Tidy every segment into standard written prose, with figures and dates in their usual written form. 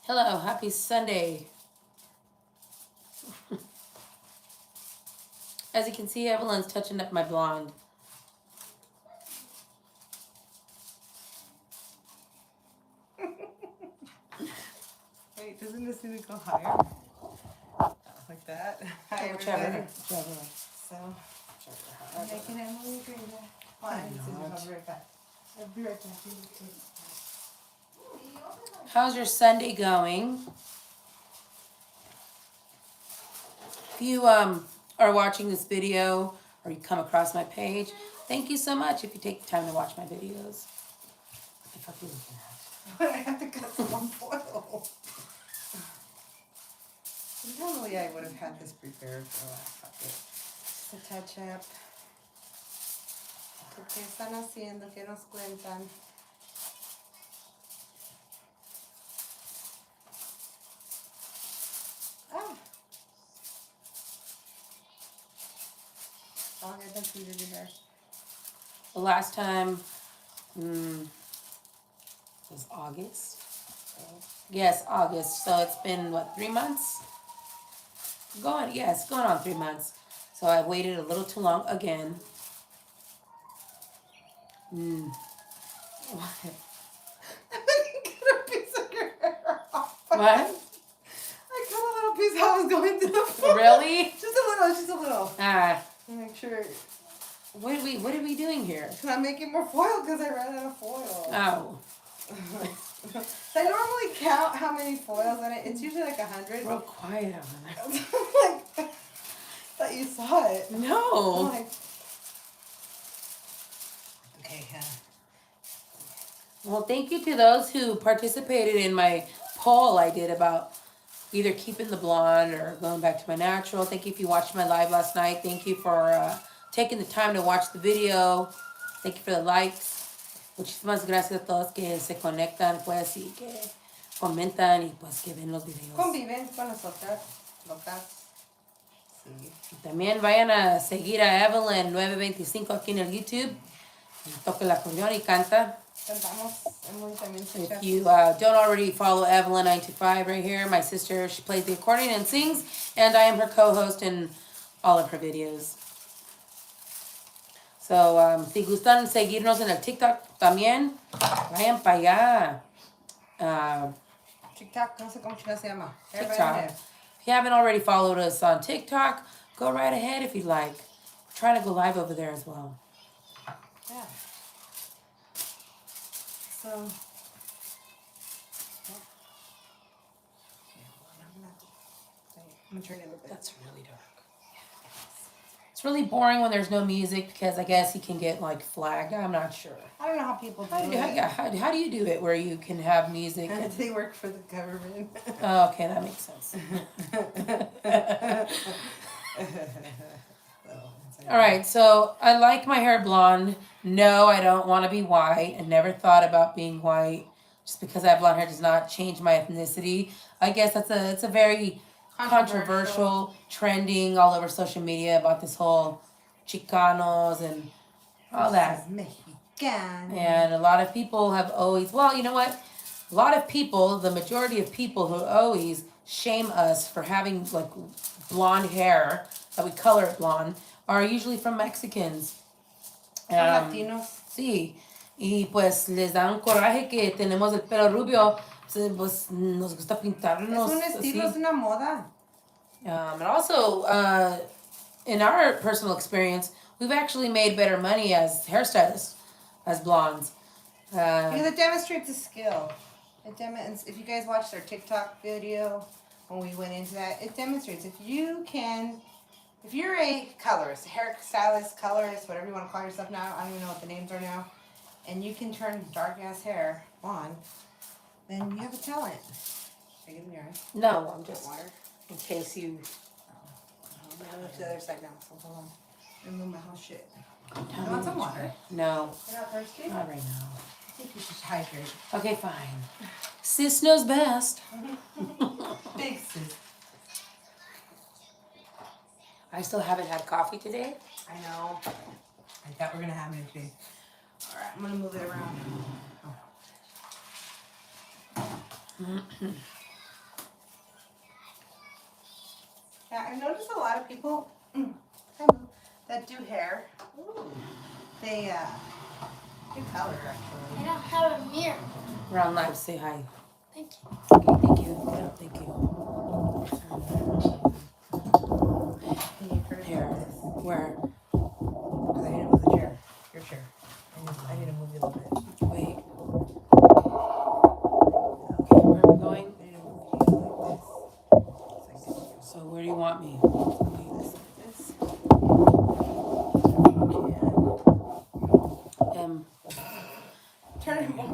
Hello, happy Sunday. As you can see, Evelyn's touching up my blonde. Wait, doesn't this need to go higher? Like that? Hi, Whichever. So, I'm making Emily agree that. I'll be right back. I'll be right back. How's your Sunday going? If you are watching this video or you come across my page, thank you so much if you take the time to watch my videos. What the fuck are you looking at? I have to cut some foil. Normally I would have had this prepared for a last bucket. Just a touch up. ¿Qué están haciendo? ¿Qué nos cuentan? Ah. I'll get them for you to do hair. The last time was August. Yes, August. So it's been, what, 3 months? Going on 3 months. So I waited a little too long again. What? Get a piece of your hair off. What? I cut a little piece I was going to the floor. Really? Just a little. Ah. Make sure. What are we doing here? I'm making more foil because I ran out of foil. Oh. I normally count how many foils in it. It's usually like 100. Real quiet over there. Like, thought you saw it. No. I'm like, okay, Well, thank you to those who participated in my poll I did about either keeping the blonde or going back to my natural. Thank you if you watched my live last night. Thank you for taking the time to watch the video. Thank you for the likes. Muchísimas gracias a todos que se conectan pues y que comentan y pues que ven los videos. conviven con nosotras, locas. Sí. También vayan a seguir a Evelyn 925 aquí en el YouTube. Toca el acordeón y canta. Cantamos. Emily también se If echa. you don't already follow Evelyn 925 right here, my sister, she plays the accordion and sings, and I am her co-host in all of her videos. So, si gustan seguirnos en el TikTok también, vayan para allá. TikTok, no sé cómo chica se llama. TikTok. If you haven't already followed us on TikTok, go right ahead if you'd like. We're trying to go live over there as well. Yeah. So. I'm gonna turn it a little bit. That's really dark. It's really boring when there's no music because I guess you can get like flagged. I'm not sure. I don't know how people do it. How do you do it where you can have music? They work for the government. Oh, okay, that makes sense. All right, so I like my hair blonde. No, I don't want to be white. I never thought about being white. Just because I have blonde hair does not change my ethnicity. I guess it's a very controversial, trending all over social media about this whole Chicanos and all that. Mexican. And a lot of people have always, well, you know what? A lot of people, the majority of people who always shame us for having like blonde hair, that we color it blonde, are usually from Mexicans. Latinos. Sí. Y pues les da un coraje que tenemos el pelo rubio. Pues nos gusta pintarnos. Es un estilo, así. es una moda. And also, in our personal experience, we've actually made better money as hairstylists, as blondes. Because it demonstrates a skill. If you guys watched our TikTok video when we went into that, it demonstrates if you're a colorist, a hairstylist, colorist, whatever you want to call yourself now, I don't even know what the names are now, and you can turn dark ass hair blonde, then you have a talent. Should I get in your eye? No, I'm just Water. in case you. I'm gonna move to the other side now. So hold on. Remove my whole shit. Tell You me want some what you- water? No, You're not thirsty? not right now. I think you should hydrate. Okay, fine. Sis knows best. Big sis. I still haven't had coffee today. I know. I thought we were gonna have it today. All right, I'm gonna move it around. Oh. I noticed a lot of people that do hair. They do color I actually. don't have a mirror. We're on live. Say hi. Thank you. Okay, thank you. Yeah, thank you. Can you turn Here. Where? Because I need to move the chair. Your chair. I need to move you a little bit. Wait. Okay, where are we going? I need to move you like this. So where do you want me? This. Turn it more.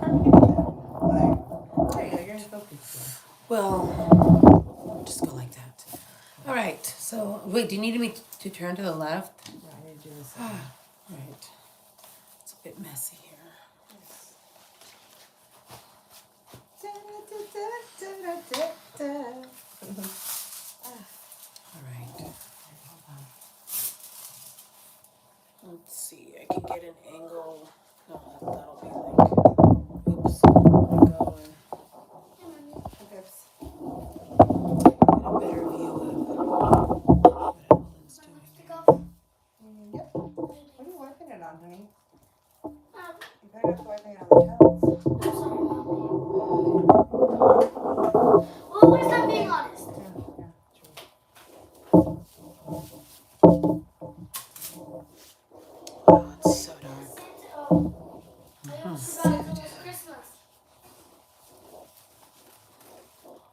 There you go. You're in focus. Well, just go like that. All right. So wait, do you need me to turn to the left? No, I need to do this. All right. It's a bit messy here. All right. Let's see. I can get an angle. No, that'll be like. Oops. There we go. And get a better view of what Evelyn's doing. Yep. What are you wiping it on, honey? Um, You better not be wiping it on the towels. I'm sorry, Mommy. Well, at least I'm being honest. Oh, it's so dark. I almost forgot it was Christmas.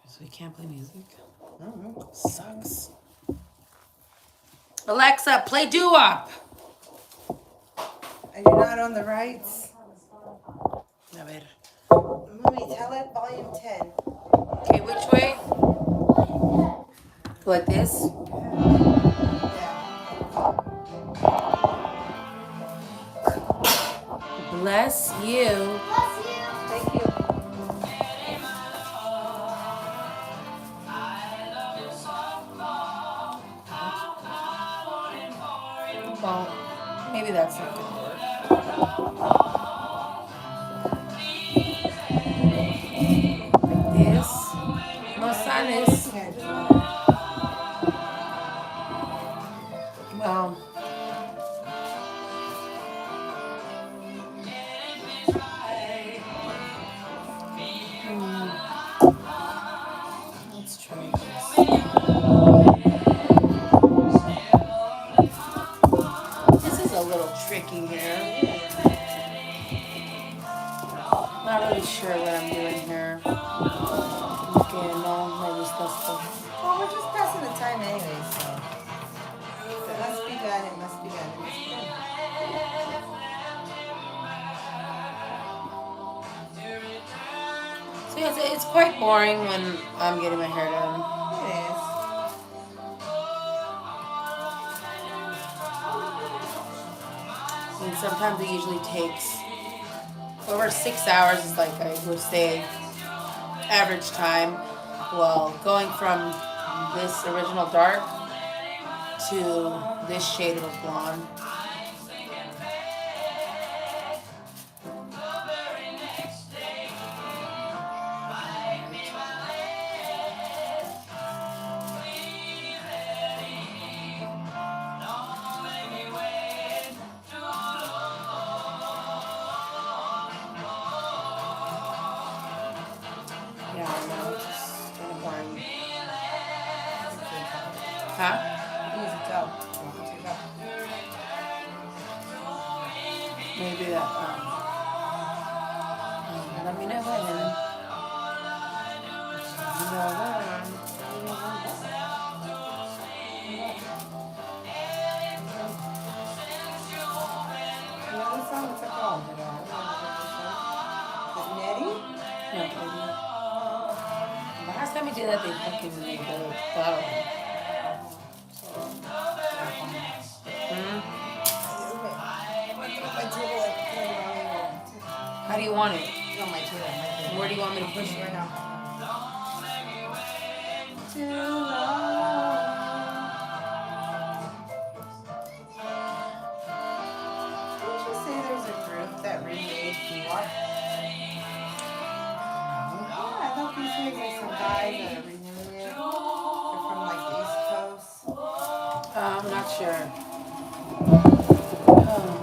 So we can't play music. Mm-hmm. Sucks. Alexa, play doo-wop. I do not own the rights. A ver. Mommy, tell it volume 10. Okay, which way? Like this? Bless you. Bless you. Thank you. Well, maybe that's not gonna work. Like this. No sales. Well. Let's try this. This is a little tricky here. Not really sure what I'm doing here. Okay, no, me gusta esto. Well, we're just passing the time anyway, so. If it must be done, it must be done. It must be done. So yes, it's quite boring when I'm getting my hair done. It is. And sometimes it usually takes over 6 hours is like I would say average time. Well, going from this original dark to this shade of a blonde. Yeah, I know, it's just kind of boring. Huh? Use it up. Maybe that. Let me know when. You know the song? What's it called? Is it Nettie? No, maybe. The last time we did that, they fucking made the bottle. My table, How do you want it? no, my table. Where do you want me to push it? Right now. Too long. Didn't you say there's a group that remade Doo-Wop? Yeah, I thought these guys are some guys that are renewing it. They're from like the East Coast. not sure. Oh.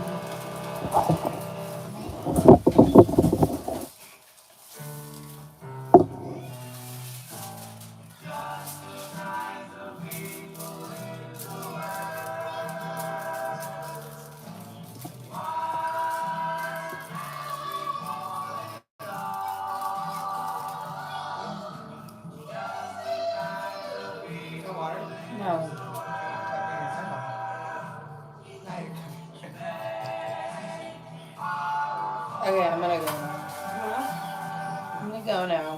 No water? No. Okay, I'm gonna go now. I'm gonna go now.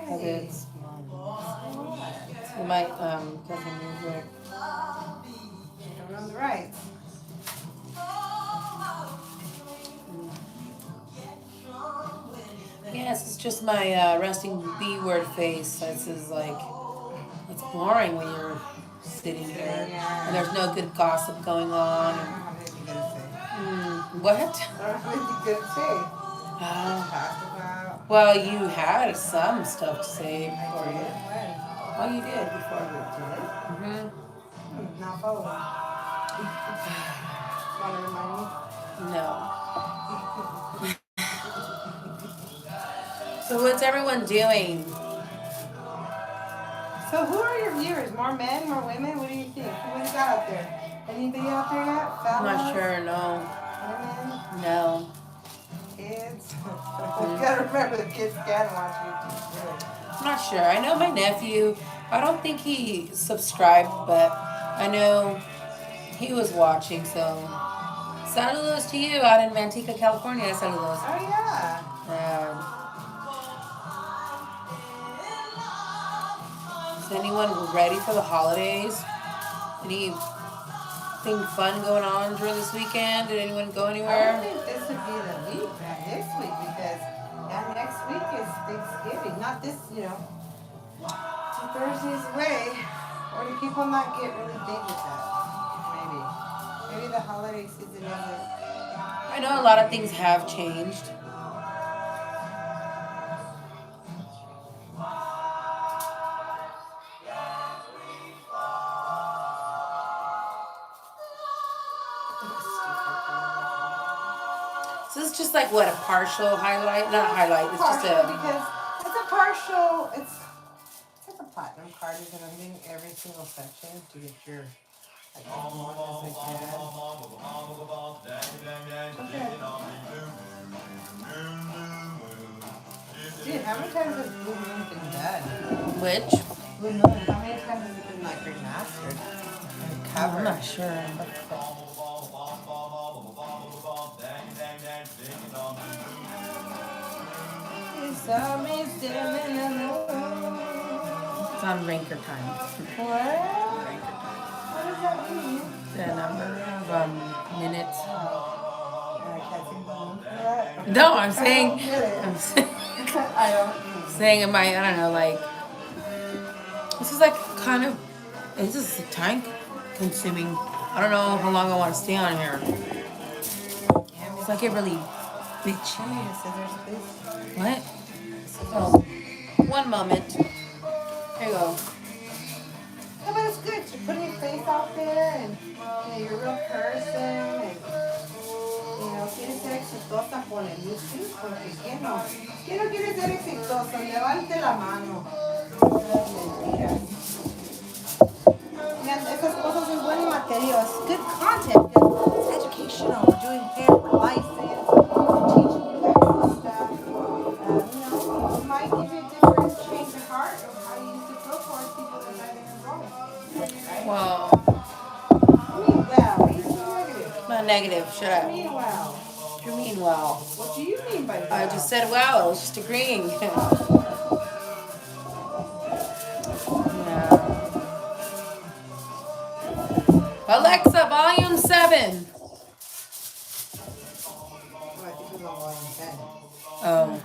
Cause it's my cousin music. Don't run the rights. Yes, it's just my resting B word face. This is like, it's boring when you're sitting there and there's no good gossip going on. I don't have anything good to say. What? I don't have anything good to say. Oh. Talk about. Well, you had some stuff to say I before did. you. When? Oh, you did before. Did? Not following. Want to remind me? No. So what's everyone doing? So who are your viewers? More men, more women? What do you think? What do you got out there? Anybody out there yet? I'm not Fellas? sure. No. Women? No. Kids? You gotta remember the kids can watch you. Really. I'm not sure. I know my nephew. I don't think he subscribed, but I know he was watching. So saludos to you out in Manteca, California. Saludos. Oh yeah. Is anyone ready for the holidays? Anything fun going on during this weekend? Did anyone go I anywhere? would think this would be the week, this week, because next week is Thanksgiving. Not this, 2 Thursdays away. Or do people not get really big with that? Maybe. Maybe the holiday season isn't. I know a lot of things have changed. So this is just like what, a partial highlight? Not highlight, it's just Partial, a... because it's a partial, it's like a platinum card. You're going to do every single section to get your, like, as much as I can. Okay. Dude, how many times has Blue Moon been done? Which? Blue Moon, how many times has it been, like, remastered? And covered? I'm not sure. It's on Ranker time. What? What does that mean? The number of minutes. I can't sing Blue Moon for that. No, I'm saying... I don't get it. I'm saying... I don't. saying I don't know, like, this is like kind of, this is time consuming. I don't know how long I want to stay on here. It's like get really bitchy. Scissors, please. What? Oh, one moment. Here you go. Yeah, but it's good. You're putting your face out there and you're a real person and quieres ser exitosa con el YouTube, porque ¿quién no quiere ser exitoso? Levante la mano. Mentiras. Man, esas cosas es buen material. It's good content. It's educational. We're doing hair, we're licensed, we're teaching you guys this stuff. It might give you a different change of heart of how you use the pro towards people that are involved. Right? Well, I mean, well, you're so negative. not negative. Shut What up. do you mean, well? What do you mean, well? What do you mean by well? I just said wow. I was just agreeing. Yeah. Alexa, volume 7. Oh, I think it was on volume 10. Oh.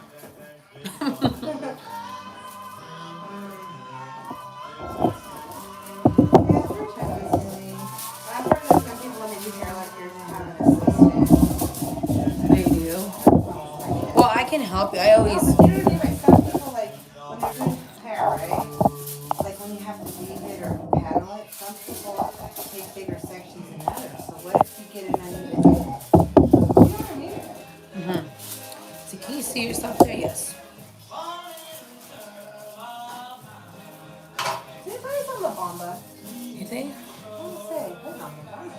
They do. Well, I can help you. I always. Some people, like, when they're doing hair, right? Like, when you have to weave it or panel it, some people take bigger sections you see yourself there? Yes. Did it buy on La Bamba? You think? I want to say, hold on, La Bamba.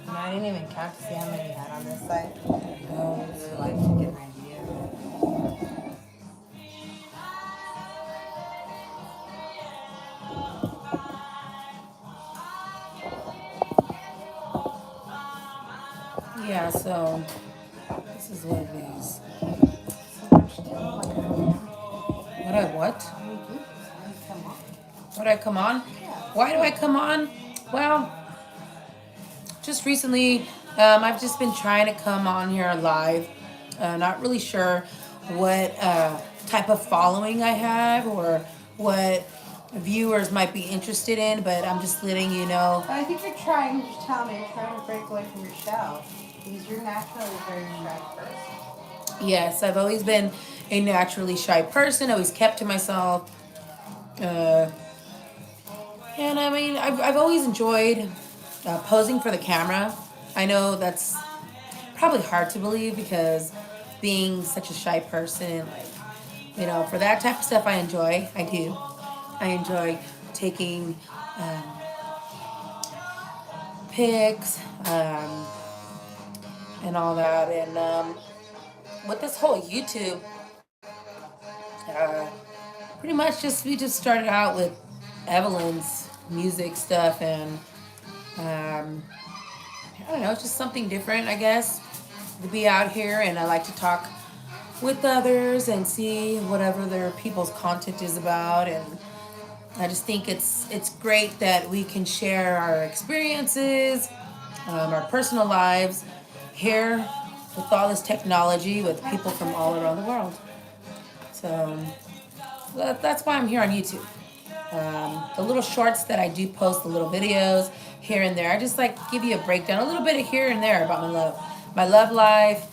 No, I didn't even count to see how many you had on this side. Oh, I really like to get an idea. yeah. So this is what it is. What I what? What I come on? Why do I come on? Well, just recently, I've just been trying to come on here live. Not really sure what type of following I have or what viewers might be interested in, but I'm just letting you know. I think you're trying to tell me you're trying to break away from your shell because you're naturally a very shy person. Yes, I've always been a naturally shy person, always kept to myself. Uh, and I mean, I've always enjoyed posing for the camera. I know that's probably hard to believe because being such a shy person, like, for that type of stuff, I enjoy. I do. I enjoy taking pics and all that. And with this whole YouTube, uh, pretty much we just started out with Evelyn's music stuff, and I don't know, it's just something different, I guess, to be out here. And I like to talk with others and see whatever their people's content is about. And I just think it's great that we can share our experiences, our personal lives here with all this technology with people from all around the world. So that's why I'm here on YouTube. The little shorts that I do post, the little videos here and there, I just like give you a breakdown, a little bit of here and there about my love life.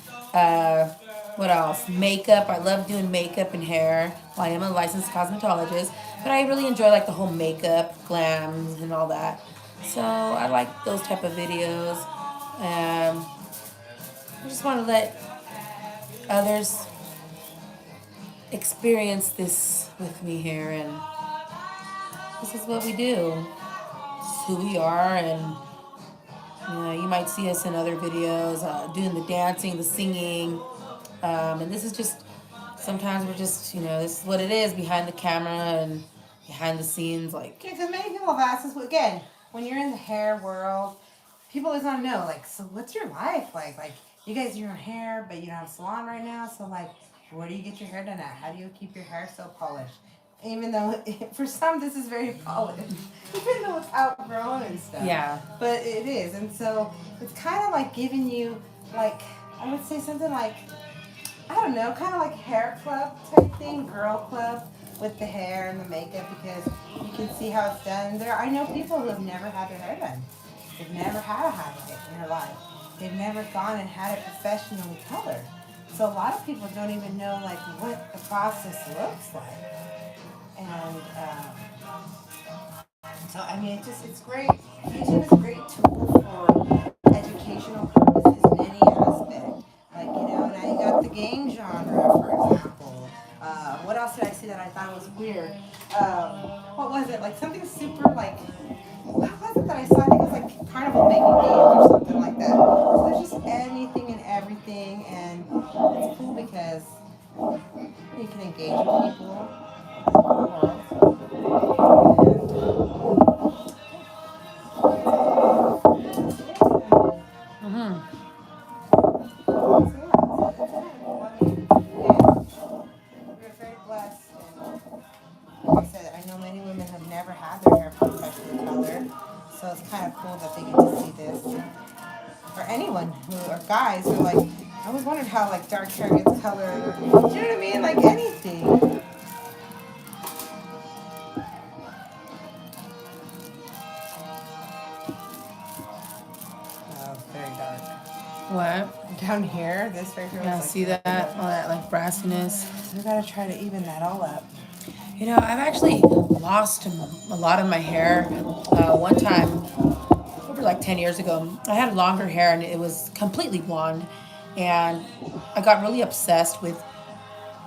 What else? Makeup. I love doing makeup and hair. Well, I am a licensed cosmetologist, but I really enjoy like the whole makeup, glams, and all that. So I like those type of videos. I just want to let others experience this with me here, and this is what we do. This is who we are, and you might see us in other videos doing the dancing, the singing, and this is just sometimes we're just this is what it is behind the camera and behind the scenes, like. Yeah, because many people have asked us, again, when you're in the hair world, people always want to know, like, so what's your life like? Like, you guys do your own hair, but you don't have a salon right now, so like, where do you get your hair done at? How do you keep your hair so polished? Even though for some this is very polished, even though it's outgrown and stuff. Yeah. But it is, and so it's kind of like giving you, like, I would say something like, I don't know, kind of like hair club type thing, girl club with the hair and the makeup, because you can see how it's done. I know people who have never had their hair done. They've never had a highlight in their life. They've never gone and had it professionally colored. So a lot of people don't even know like what the process looks like. And so I mean, it's great. YouTube is a great tool for educational purposes in any aspect. Like, now you got the game genre, for example. What else did I see that I thought was weird? What was it? Like something super like, what was it that I saw? I think it was like carnival making games or something like that. So there's just anything and everything, and it's cool because you can engage with people all over the world. Mm-hmm. We're very blessed. And like I said, I know many women have never had their hair professionally colored, so it's kind of cool that they get to see this. Or anyone or guys who are like, I always wondered how like dark hair gets colored. Or, do you know what I mean? Like anything. Oh, it's very dark. What? Down here, this right here. Yeah, was like, see that? All that like brassiness. So we gotta try to even that all up. I've actually lost a lot of my hair. One time, like 10 years ago. I had longer hair and it was completely blonde. And I got really obsessed with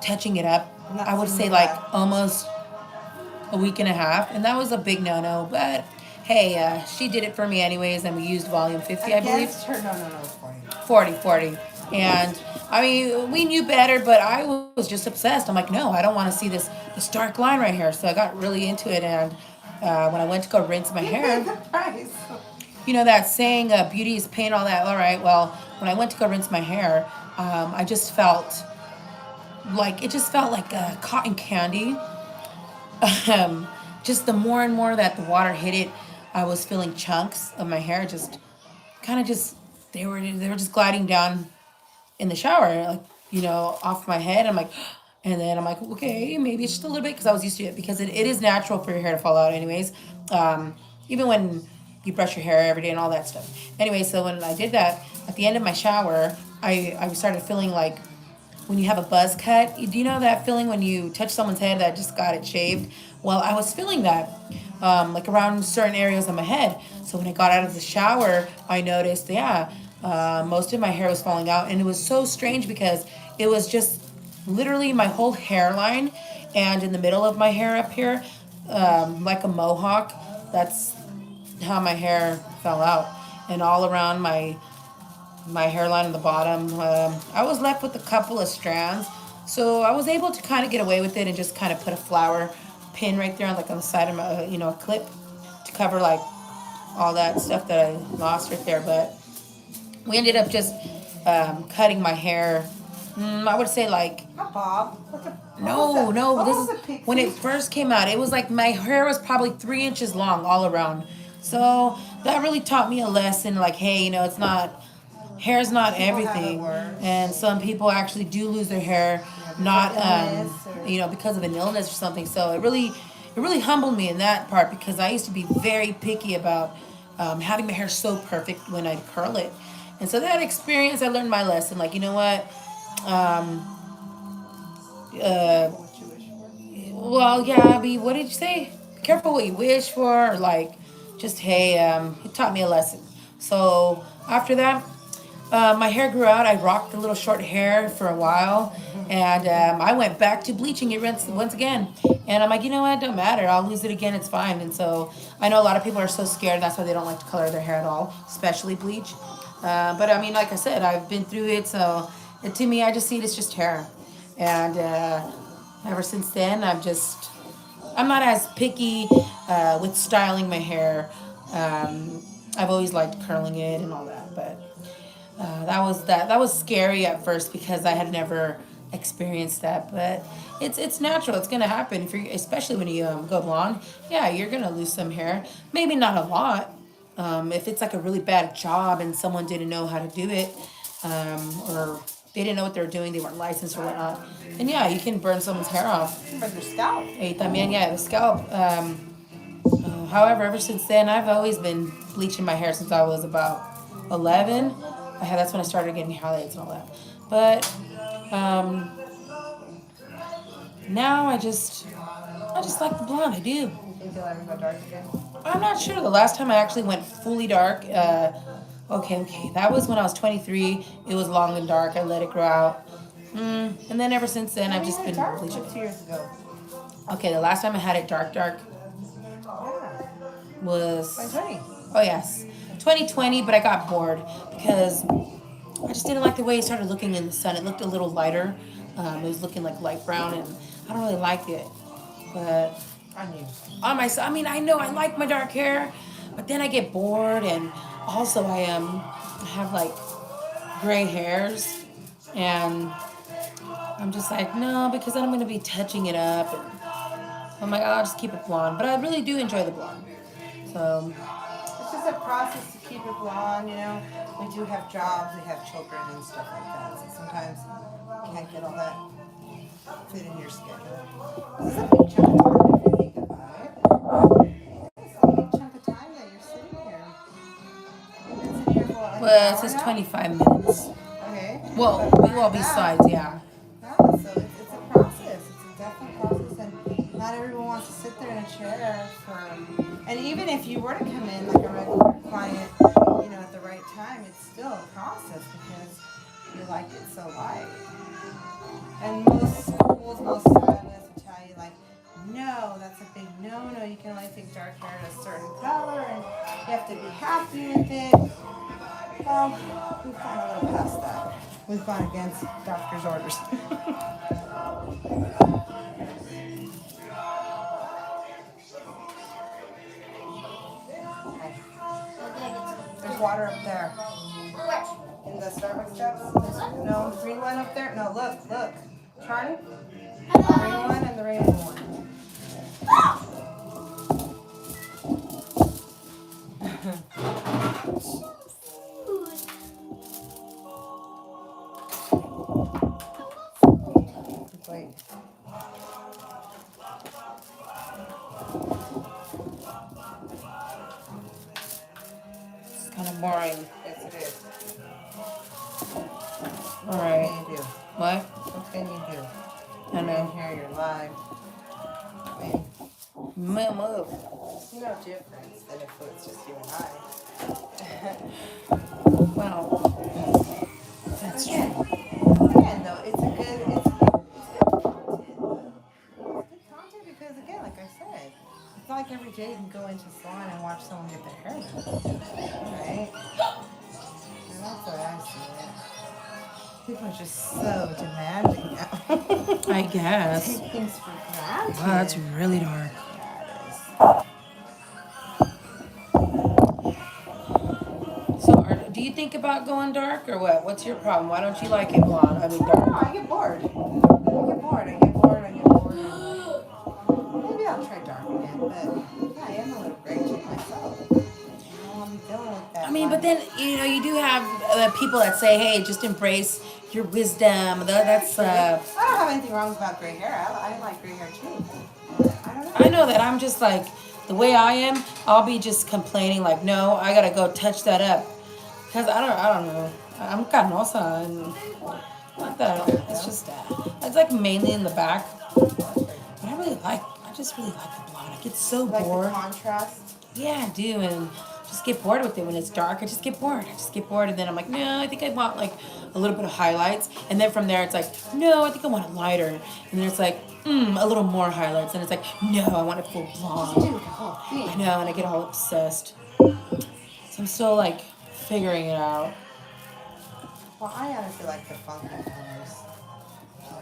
touching it up. Not I would seeing say the like back. almost a week and a half. And that was a big no no. But hey, she did it for me anyways. And we used volume 50, I believe. Against her, no, 40. And I mean, we knew better, but I was just obsessed. I'm like, no, I don't want to see this dark line right here. So I got really into it. And when I went to go rinse my hair, the price. you know that saying, beauty is pain, all that. All right, well, when I went to go rinse my hair, I just felt like, it just felt like cotton candy. Just the more and more that the water hit it, I was feeling chunks of my hair just kind of just, they were just gliding down in the shower, like, you know, off my head. I'm like, and then I'm like, okay, maybe it's just a little bit because I was used to it because it is natural for your hair to fall out, anyways. Even when you brush your hair every day and all that stuff. Anyway, so when I did that at the end of my shower, I started feeling like when you have a buzz cut. Do you know that feeling when you touch someone's head that just got it shaved? Well, I was feeling that, like around certain areas of my head. So when I got out of the shower, I noticed, yeah, most of my hair was falling out, and it was so strange because it was just literally my whole hairline, and in the middle of my hair up here, like a mohawk. That's how my hair fell out, and all around my hairline at the bottom. I was left with a couple of strands, so I was able to kind of get away with it and just kind of put a flower pin right there on like on the side of my, you know, a clip to cover like all that stuff that I lost right there. But we ended up just cutting my hair. I would say like A bob. no, this was is a pixie? when it first came out. It was like my hair was probably 3 inches long all around. So that really taught me a lesson. Like, hey, you know, it's not hair's not People have it everything, worse. and some people actually do lose their hair, not illness or- you know, because of an illness or something. So it really humbled me in that part because I used to be very picky about having my hair so perfect when I'd curl it, and so that experience I learned my lesson. Like, you know what? What you wish for. Well, yeah, what did you say? Be careful what you wish for, or like, just hey, it taught me a lesson. So after that, my hair grew out. I rocked the little short hair for a while, and I went back to bleaching it once again. And I'm like, you know what? It don't matter. I'll lose it again. It's fine. And so I know a lot of people are so scared. That's why they don't like to color their hair at all, especially bleach. But I mean, like I said, I've been through it. So to me, I just see it as just hair. And ever since then, I'm not as picky with styling my hair. I've always liked curling it and all that, but that was scary at first because I had never experienced that. But it's natural. It's gonna happen if you, especially when you go blonde. Yeah, you're gonna lose some hair. Maybe not a lot. If it's like a really bad job and someone didn't know how to do it, or they didn't know what they were doing, they weren't licensed or whatnot, and yeah, you can burn someone's hair off. For their scalp. También, yeah, the scalp. However, ever since then, I've always been bleaching my hair since I was about 11. That's when I started getting highlights and all that. But now I just like the blonde. I do. You think you'll ever go dark again? I'm not sure. The last time I actually went fully dark, okay, that was when I was 23. It was long and dark. I let it grow out. And then ever since then, I've just been dark bleaching. 2 years ago. Okay, the last time I had it dark Yeah. was 2020. oh yes, 2020. But I got bored because I just didn't like the way it started looking in the sun. It looked a little lighter. It was looking like light brown, and I don't really like it. But On you. on myself, I mean, I know I like my dark hair, but then I get bored, and also I have like gray hairs, and I'm just like, no, because then I'm gonna be touching it up, and I'm like, I'll just keep it blonde. But I really do enjoy the blonde. So It's just a process to keep it blonde, you know. We do have jobs, we have children and stuff like that. So sometimes you can't get all that fit in your schedule. This is a big chunk of time if you think about it. It's a big chunk of time that you're sitting here. You've been sitting here for what, like well, an it hour says now? 25 minutes. Okay. Well, But well, yeah. besides, yeah. No, so it's a process. It's a definite process, and Not everyone wants to sit there in a chair for. And even if you were to come in like a regular client, at the right time, it's still a process because you like it so light. And most schools, most stylists will tell you like, no, that's a big no. You can only take dark hair to a certain color, and you have to be happy with it. Well, we've gone a little past that. We've gone against doctor's orders. Okay. There's water up there. Where? In the Starbucks cups? No, the green one up there? No, look. Charlie? The green one and the red one. Wait. It's kind of boring. Yes, it is. All What right. can you do? What? What can you do? I know. Here you're live. I mean, Move. it's no difference than if it's just you and I. Wow. That's Again, true. again, though, it's good content because, again, like I said, it's not like every day you can go into a salon and watch someone get their hair done, right? And that's the way I see it. People are just so demanding now. I guess. Take things for granted. Wow, that's really dark. Yeah, it is. So, do you think about going dark or what? What's your problem? Why don't you like it blonde? I mean, I don't know, dark. I get bored. Maybe I'll try dark again, but yeah, I am a little gray too myself. I don't want to be dealing with that. I mean, but then you do have people that say, "Hey, just embrace your wisdom." That's I don't have anything wrong about gray hair. I like gray hair too. I don't know. I know that I'm just like the way I am. I'll be just complaining like, "No, I gotta go touch that up," because I don't know. I'm canosa and not that. It's just it's like mainly in the back. But I just really like the blonde. I get so Like bored. the contrast. Yeah, I do, and just get bored with it when it's dark. I just get bored, and then I'm like, no, I think I want like a little bit of highlights, and then from there it's like, no, I think I want it lighter, and then it's like, a little more highlights, and it's like, no, I want it full blonde. Dude, the whole I thing. know, and I get all obsessed. So I'm still like figuring it out. Well, I honestly like the funky colors.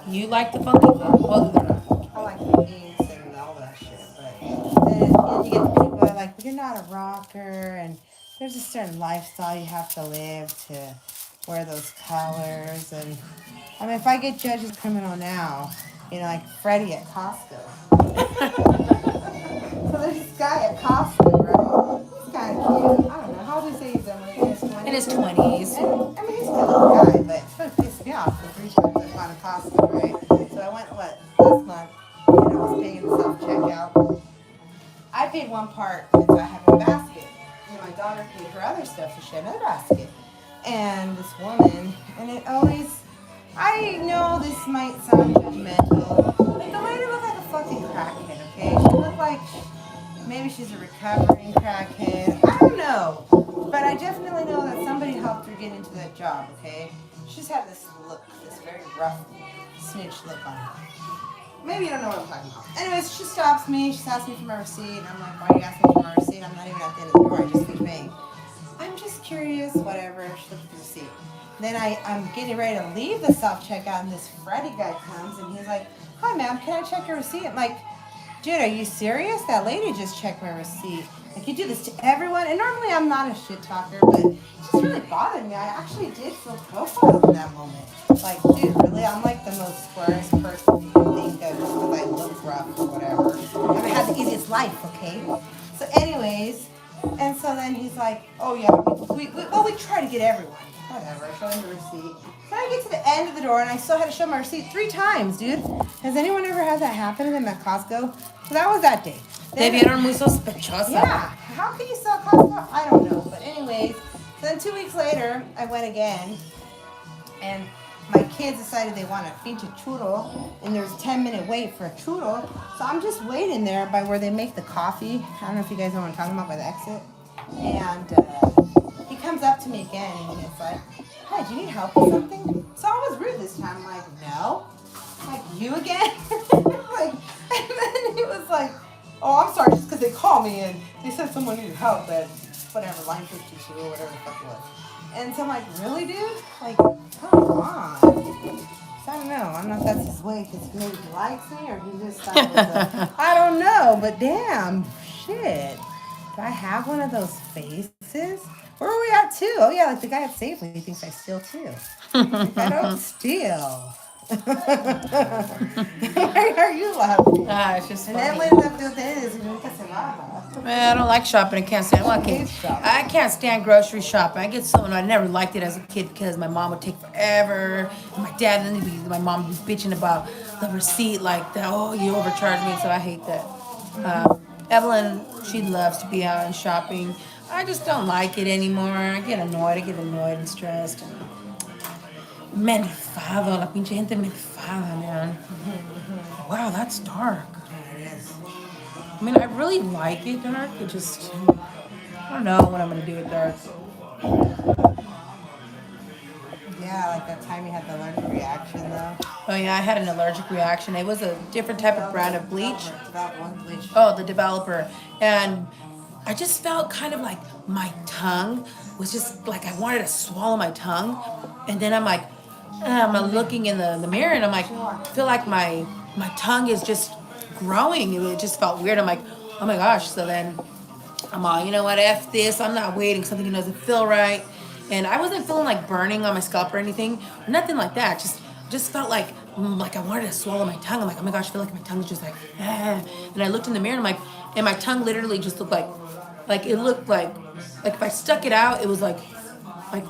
You like the funky? Well, they're not. I like the pinks and all that shit, but then you get the people that are like, you're not a rocker, and there's a certain lifestyle you have to live to wear those colors. And I mean, if I get judged as criminal now, like Freddie at Costco. So there's this guy at Costco, right? He's kind of cute. I don't know. How old is he? He's in his 20s? In his 20s. And, I mean, he's a good little guy, but it's going to piss me off the 3 times I found a Costco, right? So I went, last month, and I was paying the self-checkout. I paid one part because I have a basket. And my daughter paid her other stuff, so she had another basket. And this woman, and it always, I know this might sound judgmental, but the lady looked like a fucking crackhead, okay? She looked like maybe she's a recovering crackhead. I don't know. But I definitely know that somebody helped her get into that job, okay? She just had this look, this very rough, snitch look on her. Maybe you don't know what I'm talking about. Anyways, she stops me. She asks me for my receipt. And I'm like, why are you asking me for my receipt? I'm not even at the end of the door. I just finished paying. I'm just curious, whatever. She looked at the receipt. Then I'm getting ready to leave the self-checkout, and this Freddie guy comes, and he's like, hi, ma'am, can I check your receipt? I'm like, dude, are you serious? That lady just checked my receipt. Like, you do this to everyone? And normally I'm not a shit talker, but it just really bothered me. I actually did feel profiled in that moment. Like, dude, really? I'm like the most squarest person you can think of just because I look rough or whatever. I mean, I had the easiest life, okay? So anyways, and so then he's like, oh yeah, we try to get everyone. Whatever, show him the receipt. Then I get to the end of the door and I still had to show my receipt 3 times, dude. Has anyone ever had that happen to them at Costco? So that was that day. Te vieron muy sospechosa. Yeah, how can you sell Costco? I don't know. But anyways, so then 2 weeks later, I went again. And my kids decided they want a pinche churro, and there's a 10-minute wait for a churro. So I'm just waiting there by where they make the coffee. I don't know if you guys know what I'm talking about, by the exit. And he comes up to me again, and he's like, "Hi, do you need help with something?" So I was rude this time. I'm like, "No." I'm like, "You again?" Like, and then he was like, "Oh, I'm sorry, just because they called me and they said someone needed help at whatever, line 52 or whatever the fuck it was." And so I'm like, "Really, dude? Like, come on." So I don't know. I don't know if that's his way because maybe he likes me or he just thought it was a, I don't know, but damn, shit. Do I have one of those faces? Where are we at too? Oh yeah, like the guy at Safely, he thinks I steal too. I don't steal. Why are you laughing? It's just And funny. then when the ustedes nunca se baja. Man, I don't like shopping. I can't stand. Well, Hate shopping. I can't stand grocery shopping. I get so annoyed. I never liked it as a kid because my mom would take forever. And my dad and then my mom would be bitching about the receipt, like that. Oh, you overcharged me. So I hate that. Evelyn, she loves to be out and shopping. I just don't like it anymore. I get annoyed. And stressed. Me enfado. La pinche gente me enfada, man. Wow, that's dark. It is. I mean, I really like it dark. It just, I don't know what I'm gonna do with dark. Yeah, like that time you had the allergic reaction though. Oh yeah, I had an allergic reaction. It was a different type of brand of bleach. That one bleach. Oh, the developer. And I just felt kind of like my tongue was just like I wanted to swallow my tongue. And then I'm like, I'm looking in the mirror and I'm like, I feel like my tongue is just growing. It just felt weird. I'm like, oh my gosh. So then I'm all, you know what, F this. I'm not waiting. Something doesn't feel right. And I wasn't feeling like burning on my scalp or anything. Nothing like that. Just felt like I wanted to swallow my tongue. I'm like, oh my gosh, I feel like my tongue's just like, ah. And I looked in the mirror and I'm like, and my tongue literally just looked like it looked like if I stuck it out, it was like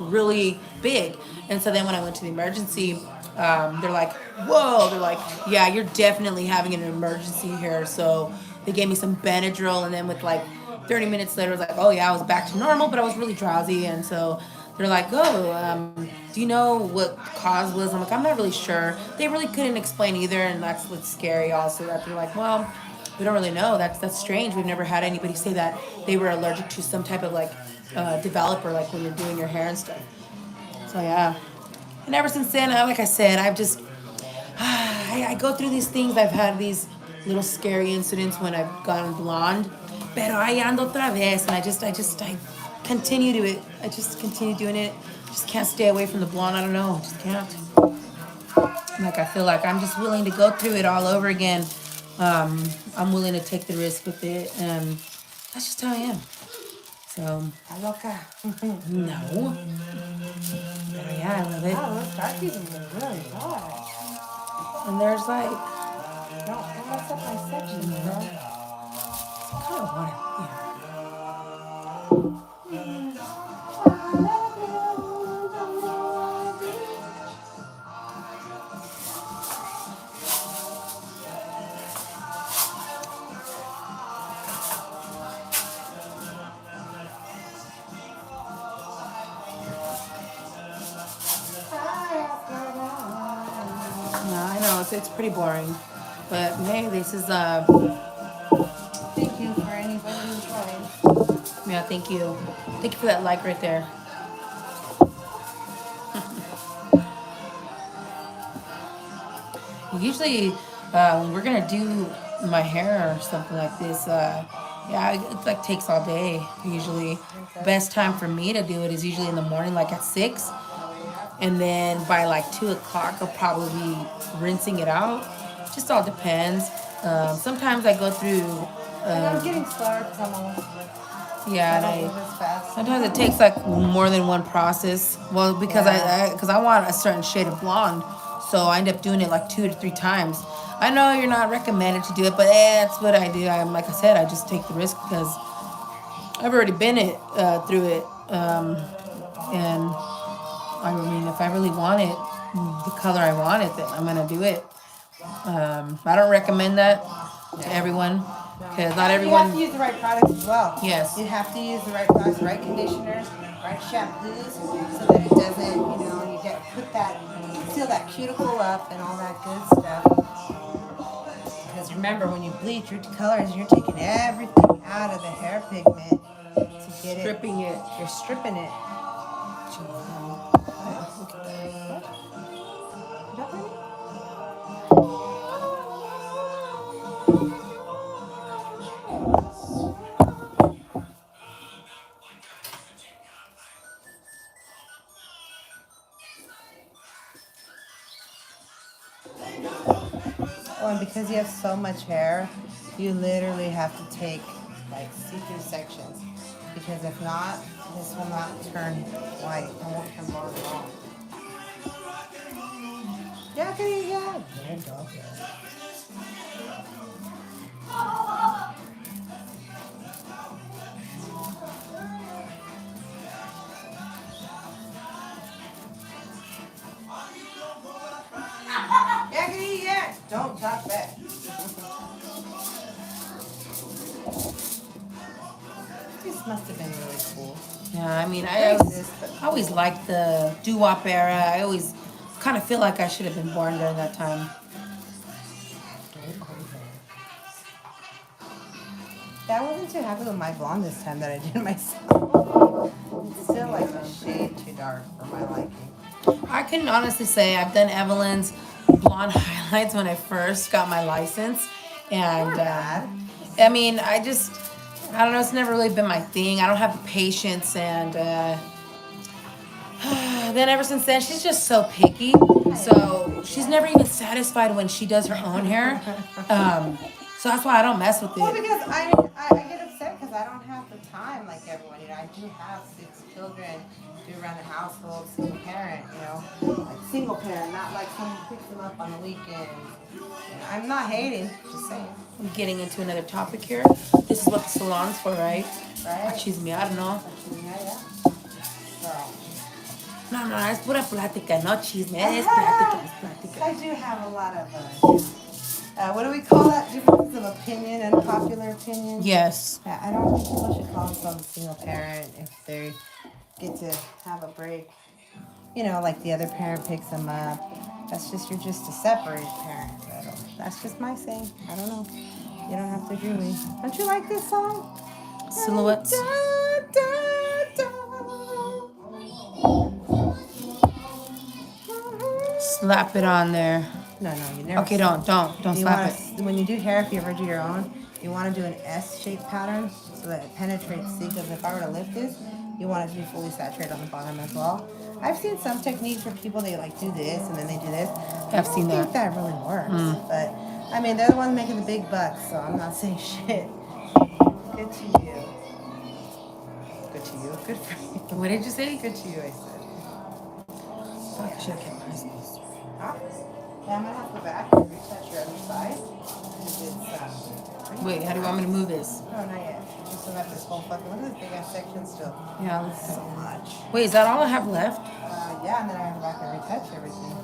really big. And so then when I went to the emergency, they're like, whoa, they're like, yeah, you're definitely having an emergency here. So they gave me some Benadryl, and then with like 30 minutes later, I was like, oh yeah, I was back to normal, but I was really drowsy. And so they're like, oh, do you know what the cause was? I'm like, I'm not really sure. They really couldn't explain either, and that's what's scary also, that they're like, well, we don't really know. That's strange. We've never had anybody say that they were allergic to some type of like developer, like when you're doing your hair and stuff. So yeah. And ever since then, like I said, I've just I go through these things. I've had these little scary incidents when I've gone blonde. Pero ahí ando otra vez, and I continue to it. I just continue doing it. Just can't stay away from the blonde. I don't know. I just can't. Like I feel like I'm just willing to go through it all over again. I'm willing to take the risk with it, and that's just how I am. So Loca. no. Pero yeah, I love it. Oh, those darkies are really good. And there's like Don't mess up my section, bro. I kind of want it. Yeah. No, I know it's pretty boring, but hey, this is Thank you for anybody who tried. yeah. Thank you for that like right there. Usually, when we're gonna do my hair or something like this, yeah, it like takes all day. Usually, best time for me to do it is usually in the morning, like at 6, and then by like 2 o'clock, I'll probably be rinsing it out. Just all depends. Sometimes I go through. And I'm getting slower because I'm almost Yeah, and I don't move as fast. sometimes it takes like more than one process. Well, because I want a certain shade of blonde, so I end up doing it like 2 to 3 times. I know you're not recommended to do it, but that's what I do. I'm like I said, I just take the risk because I've already been through it, and I mean, if I really want it, the color I want it, then I'm gonna do it. I don't recommend that to everyone because not You everyone. have to use the right products as well. Yes. You have to use the right products, the right conditioner, right shampoos so that it doesn't, you get seal that cuticle up and all that good stuff. Because remember, when you bleach your colors, you're taking everything out of the hair pigment to get Stripping it. You're stripping it. Oh, and because you have so much hair, you literally have to take like see-through sections. Because if not, this will not turn white. It won't turn blonde at all. Yeah, okay, yeah. Yakety yak! Don't talk back. This must have been really cool. Yeah, I mean, I always liked the doo-wop era. I always kind of feel like I should have been born during that time. Yeah, I wasn't too happy with my blonde this time that I did myself. It's still like a shade too dark for my liking. I can honestly say I've done Evelyn's blonde highlights when I first got my license. And, I mean, I don't know, it's never really been my thing. I don't have the patience, and then ever since then, she's just so picky. So she's never even satisfied when she does her own hair. So that's why I don't mess with it. Well, because I get upset because I don't have the time like everyone. I do have 6 children, do run a household, single parent, like single parent, not like someone picks them up on the weekend. I'm not hating, just saying. I'm getting into another topic here. This is what the salon's for, right? Right. Chismear, ¿no? Yeah. So. No, es pura plática, no chisme, es plática, es plática. I do have a lot of, what do we call that? Differences of opinion and popular opinion? Yes. Yeah, I don't think people should call themselves a single parent if they get to have a break. Like the other parent picks them up. You're just a separated parent. That's just my saying. I don't know. You don't have to agree with me. Don't you like this song? Silhouettes. Slap it on there. No, you never. Okay, don't slap it. When you do hair, if you ever do your own, you want to do an S-shaped pattern so that it penetrates. See, because if I were to lift this, you want it to be fully saturated on the bottom as well. I've seen some techniques where people, they like do this and then they do this. I've seen that. I think that really works. But, I mean, they're the ones making the big bucks, so I'm not saying shit. Good to you. Good to you. Good for you. What did you say? Good to you, I said. I should have kept my eyes closed. Huh? Yeah, I'm going to have to go back and retouch your other side. Wait, how do you want me to move this? No, not yet. You still got this whole fucking, look at this big ass section still. Yeah, let's So much. Wait, is that all I have left? Yeah, and then I have to go back and retouch everything.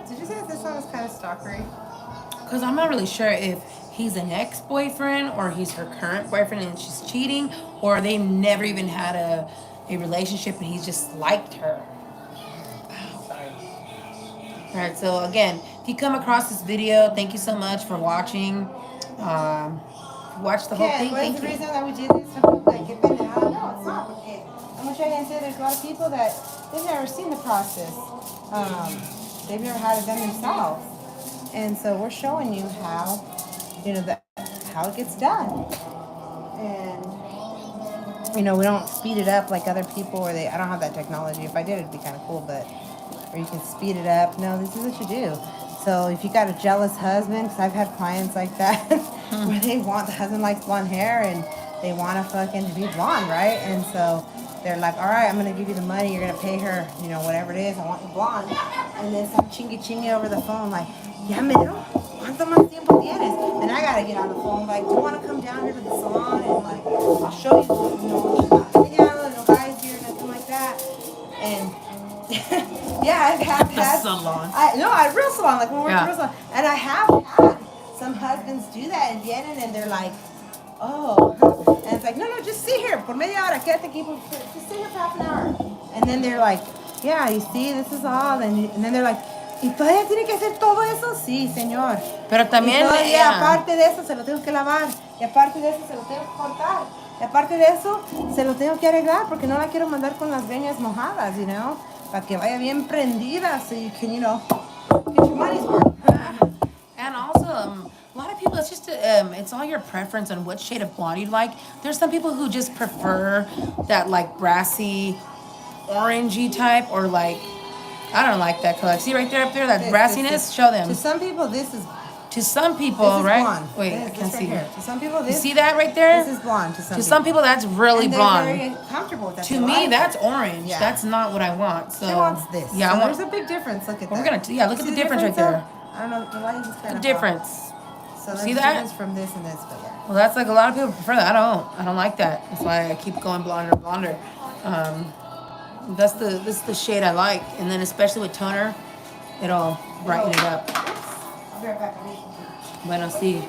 Did you say that this song is kind of stalkery? Because I'm not really sure if he's an ex-boyfriend or he's her current boyfriend and she's cheating, or they never even had a relationship and he's just liked her. Sorry. All right, so again, if you come across this video, thank you so much for watching. Watch the whole thing. What's the reason that we did this? Some people that get bent out. No, it's not. Okay. I'm gonna try and say there's a lot of people that they've never seen the process. They've never had it done themselves, and so we're showing you how, how it gets done. And we don't speed it up like other people, or I don't have that technology. If I did, it'd be kind of cool, but or you can speed it up. No, this is what you do. So if you got a jealous husband, because I've had clients like that, where the husband likes blonde hair and they want to fucking be blonde, right? And so they're like, all right, I'm going to give you the money. You're going to pay her, whatever it is. I want you blonde. And then some chingy over the phone like, ya mero, ¿cuánto más tiempo tienes? And I got to get on the phone like, do you want to come down here to the salon? And like, I'll show you, no guys here, nothing like that. And yeah, I've had Salon. a real salon, like when we went to real salon. And I have had husbands do that and vienen and they're like, oh, huh. And it's like, no, just sit here por media hora, quédate aquí, just sit here for half an hour. And then they're like, yeah, you see, this is all. And then they're like, ¿y todavía tiene que hacer todo eso? Sí, señor. Pero también, Y todavía, yeah. aparte de eso, se lo tengo que lavar. Y aparte de eso, se lo tengo que cortar. Y aparte de eso, se lo tengo que arreglar porque no la quiero mandar con las greñas mojadas, you know? Para que vaya bien prendida so you can, you know, get your money's worth. And also, a lot of people, it's just, it's all your preference on what shade of blonde you like. There's some people who just prefer that, like, brassy, orangey type, or, like, I don't like that color. See right there, up there, that brassiness? Show them. To some people, this is To some people, this is right? blonde. Wait, This- I this can't right see. here. To some people, You this see that right there? this is blonde. To some people, that's really and they're blonde. very comfortable with that. To They me, like that's it. orange. Yeah. That's not what I want. So She wants this. Yeah, so I want there's a big difference. Look at Well, that. we're gonna yeah, look at See the difference right there. I don't know the light is kind the of difference. Off. So there's See a that? difference from this and this, but yeah. Well, that's like a lot of people prefer that. I don't like that. That's why I keep going blonder and blonder. This is the shade I like, and then especially with toner, it'll brighten it up. I'll be right back. Bueno, sí.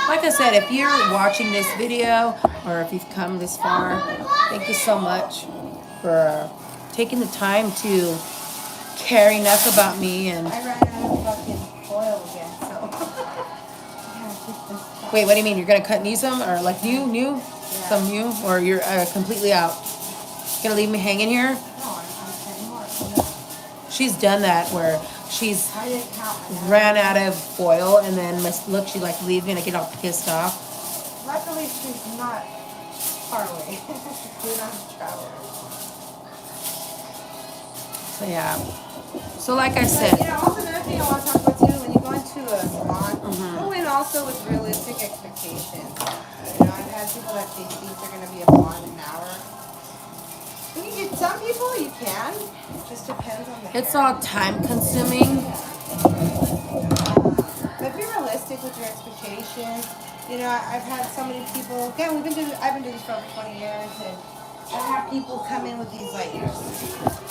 Like I said, if you're watching this video or if you've come this far, thank you so much for taking the time to care enough about me. And I ran out of fucking oil again, so. Yeah, keep this. wait, what do you mean? You're gonna cut me some, or like new, some new, or you're completely out? Gonna leave me hanging here? No, I'm saying more. She's done that where she's I didn't count. ran out of oil, and then look, she like leaves me and I get all pissed off. Luckily, she's not far away. We don't have to travel. So yeah. So like I But, said, you know, also another thing I want to talk about too, when you go into a salon, go in also with realistic expectations. You know, I've had people that they think they're going to be a blonde in an hour. You can get some people, you can. It just depends on the it's hair. all time consuming. But be realistic with your expectations. You know, I've had so many people. Again, I've been doing this for over 20 years, and I've had people come in with these like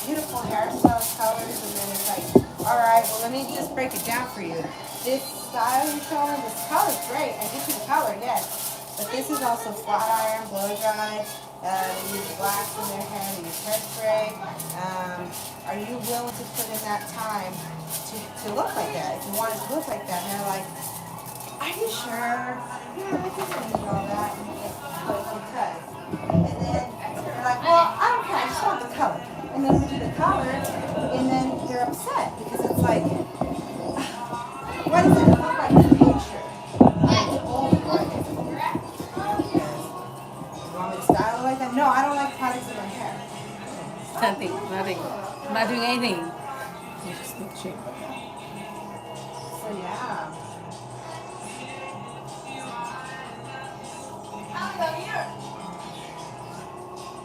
beautiful hairstyles, colors, and then it's like, all right, well, let me just break it down for you. This style you're showing, this color's great. I get you the color, yes, but this is also flat iron, blow dried. They use wax in their hair, they use hairspray. Are you willing to put in that time to look like that? If you want it to look like that, and they're like, are you sure? Yeah, I think I need all that. And it's because. And then they're like, well, I don't care, I just want the color. And then we do the color, and then they're upset because it's like, what does it look like in the picture? It's old, right? You want me to style it like that? No, I don't like products in my hair. Nothing. I'm not doing anything. Just make sure. So yeah.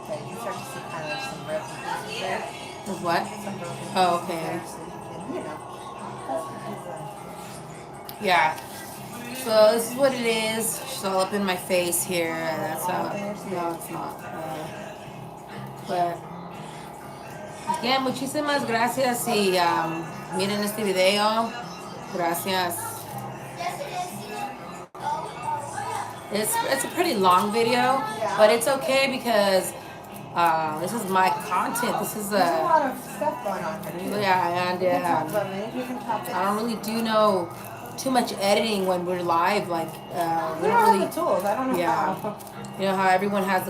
Okay, you start to see kind of some broken pieces there. With what? Some broken Oh, pieces okay. there, so you can, you know. That's because, Yeah. So this is what it is. She's all up in my face here. That's how. No, it's not. But again, muchísimas gracias y miren este video. Gracias. It's a pretty long video, but it's okay because this is my content. This is there's a a lot of stuff going on here too. yeah, and We can talk about many different topics. I don't really do know too much editing when we're live. Like we We don't don't have really. the tools. I don't know Yeah. how. You know how everyone has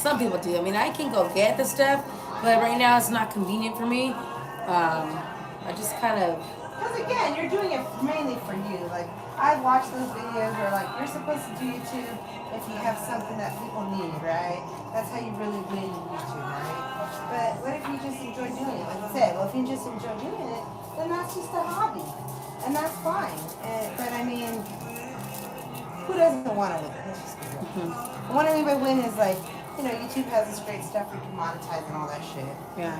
some people do. I mean, I can go get the stuff, but right now it's not convenient for me. I just kind of Because again, you're doing it mainly for you. Like, I watch those videos where like you're supposed to do YouTube if you have something that people need, right? That's how you really win YouTube, right? But what if you just enjoy doing it? Like I said, well, if you just enjoy doing it, then that's just a hobby, and that's fine. But I mean, who doesn't want to win? Let's just be real. And what I mean by win is like, you know, YouTube has this great stuff where you can monetize and all that shit. yeah.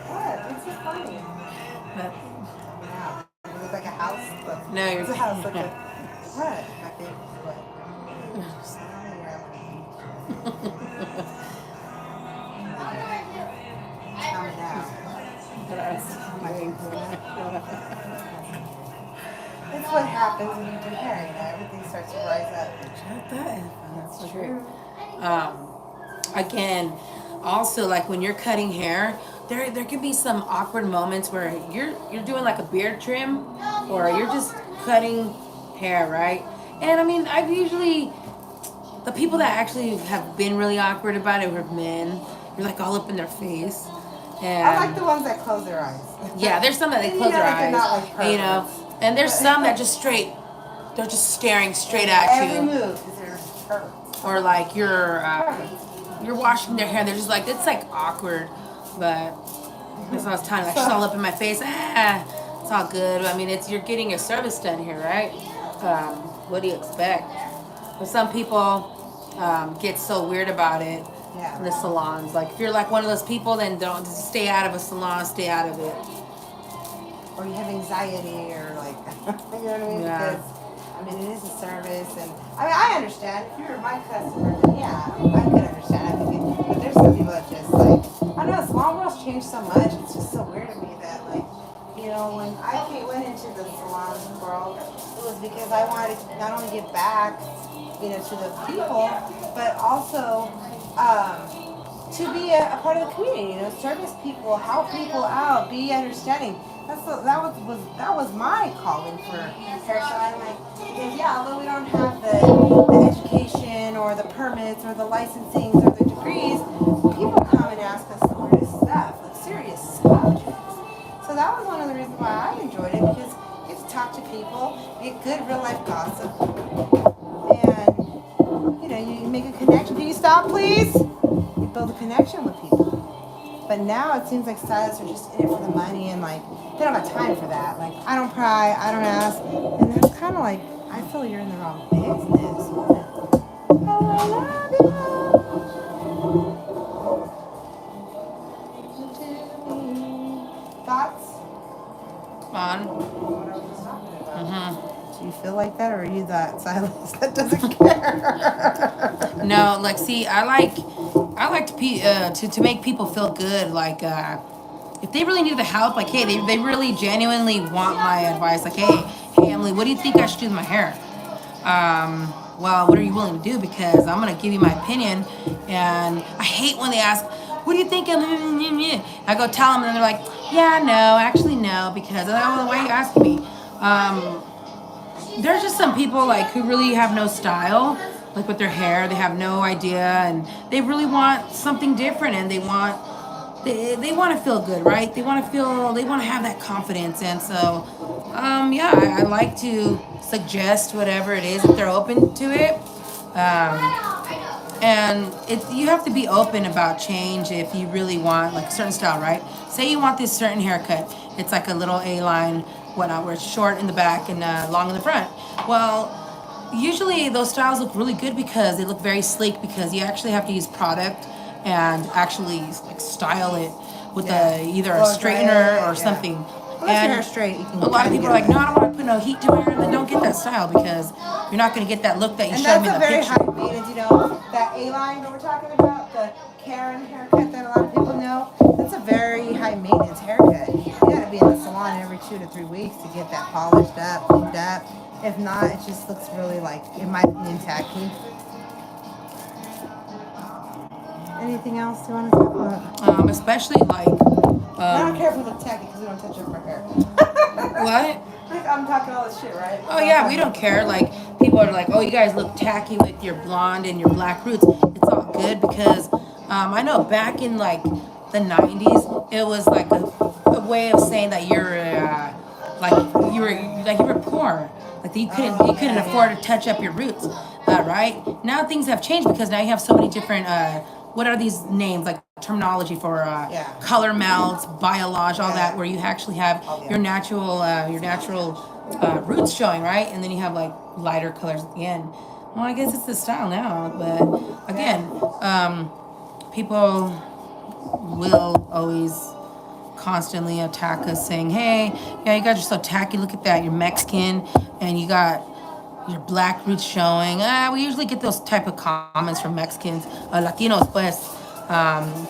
What? It's so funny. But, Wow. It was like a house. But no, you're it's a house. Like a, what? My favorite. What? Calm it down. It's what happens when you do hair, you know, everything starts to rise up. Shut that. That's True. Again, also like when you're cutting hair, there can be some awkward moments where you're doing like a beard trim, or you're just cutting hair, right? And I mean, I've usually the people that actually have been really awkward about it were men. You're like all up in their face, I like and the ones that close their eyes. yeah, there's some that they And you close know their that they're eyes, not like and, you know, perverts. and there's some that just straight, they're just staring straight at Every you, move is their perverts. or like you're washing their hair. They're just like it's like awkward, but that's what I was telling you. Like she's all up in my face. It's all good. I mean, you're getting your service done here, right? What do you expect? But some people get so weird about it in the Yeah. salons. Like if you're like one of those people, then don't just stay out of a salon. Stay out of it. Or you have anxiety or like, you know what I mean? Yeah. Because, I mean, it is a service. And, I mean, I understand. If you're my customer, then yeah, I could understand. I think but there's some people that just like, I don't know, salon world's changed so much. It's just so weird to me that like, you know, when went into the salon world, it was because I wanted to not only give back, you know, to the people, but also to be a part of the community. You know, service people, help people out, be understanding. That was my calling for hairstyling. Like, because yeah, although we don't have the education or the permits or the licensings or the degrees, people come and ask us some serious stuff, like serious subjects. So that was one of the reasons why I enjoyed it, because you get to talk to people, get good real life gossip, and you know, you make a connection. Can you stop, please? You build a connection with people. But now it seems like stylists are just in it for the money, and like they don't have time for that. Like, I don't pry, I don't ask, and that's kind of like, I feel you're in the wrong business. Oh, I love you. Thoughts? On. What I was just talking about. Mm-hmm. Do you feel like that, or are you that stylist that doesn't care? No, like see, I like to make people feel good. Like if they really need the help, like hey, they really genuinely want my advice. Like hey Emily, what do you think I should do with my hair? Well, what are you willing to do? Because I'm gonna give you my opinion. And I hate when they ask, what do you think? I go tell them, and they're like, yeah, no, actually no, because I'm like, oh, why are you asking me? There's just some people like who really have no style, like with their hair. They have no idea, and they really want something different, and they want to feel good, right? They want to have that confidence. And so yeah, I like to suggest whatever it is if they're open to it. And you have to be open about change if you really want like a certain style, right? Say you want this certain haircut. It's like a little A line, whatnot, where it's short in the back and long in the front. Well, usually those styles look really good because they look very sleek, because you actually have to use product and actually like style it with either a straightener or something. Unless your hair's straight, you can A lot of people are like, no, I don't want to put no heat to my hair, and then don't get that style because you're not going to get that look that you and showed that's me in a the very picture. high maintenance, you know, that A-line that we're talking about, the Karen haircut that a lot of people know, that's a very high maintenance haircut. You gotta be in the salon every 2 to 3 weeks to get that polished up, cleaned up. If not, it just looks really like, in my opinion, tacky. Anything else you want to talk about? Especially like I don't care if we look tacky because we don't touch up our hair. what? Like, I'm talking all this shit, right? Oh yeah, we don't care. Like people are like, oh, you guys look tacky with your blonde and your black roots. It's all good because I know back in like the '90s, it was like a way of saying that you're you were poor, like you couldn't afford to touch up your roots, right? Now things have changed because now you have so many different what are these names, like terminology for color melts, biolage, all that, where you actually have your natural roots showing, right? And then you have like lighter colors at the end. Well, I guess it's the style now, but again, people will always constantly attack us saying, hey, yeah, you guys are so tacky, look at that, you're Mexican and you got your black roots showing. We usually get those type of comments from Mexicans, Latinos, pues.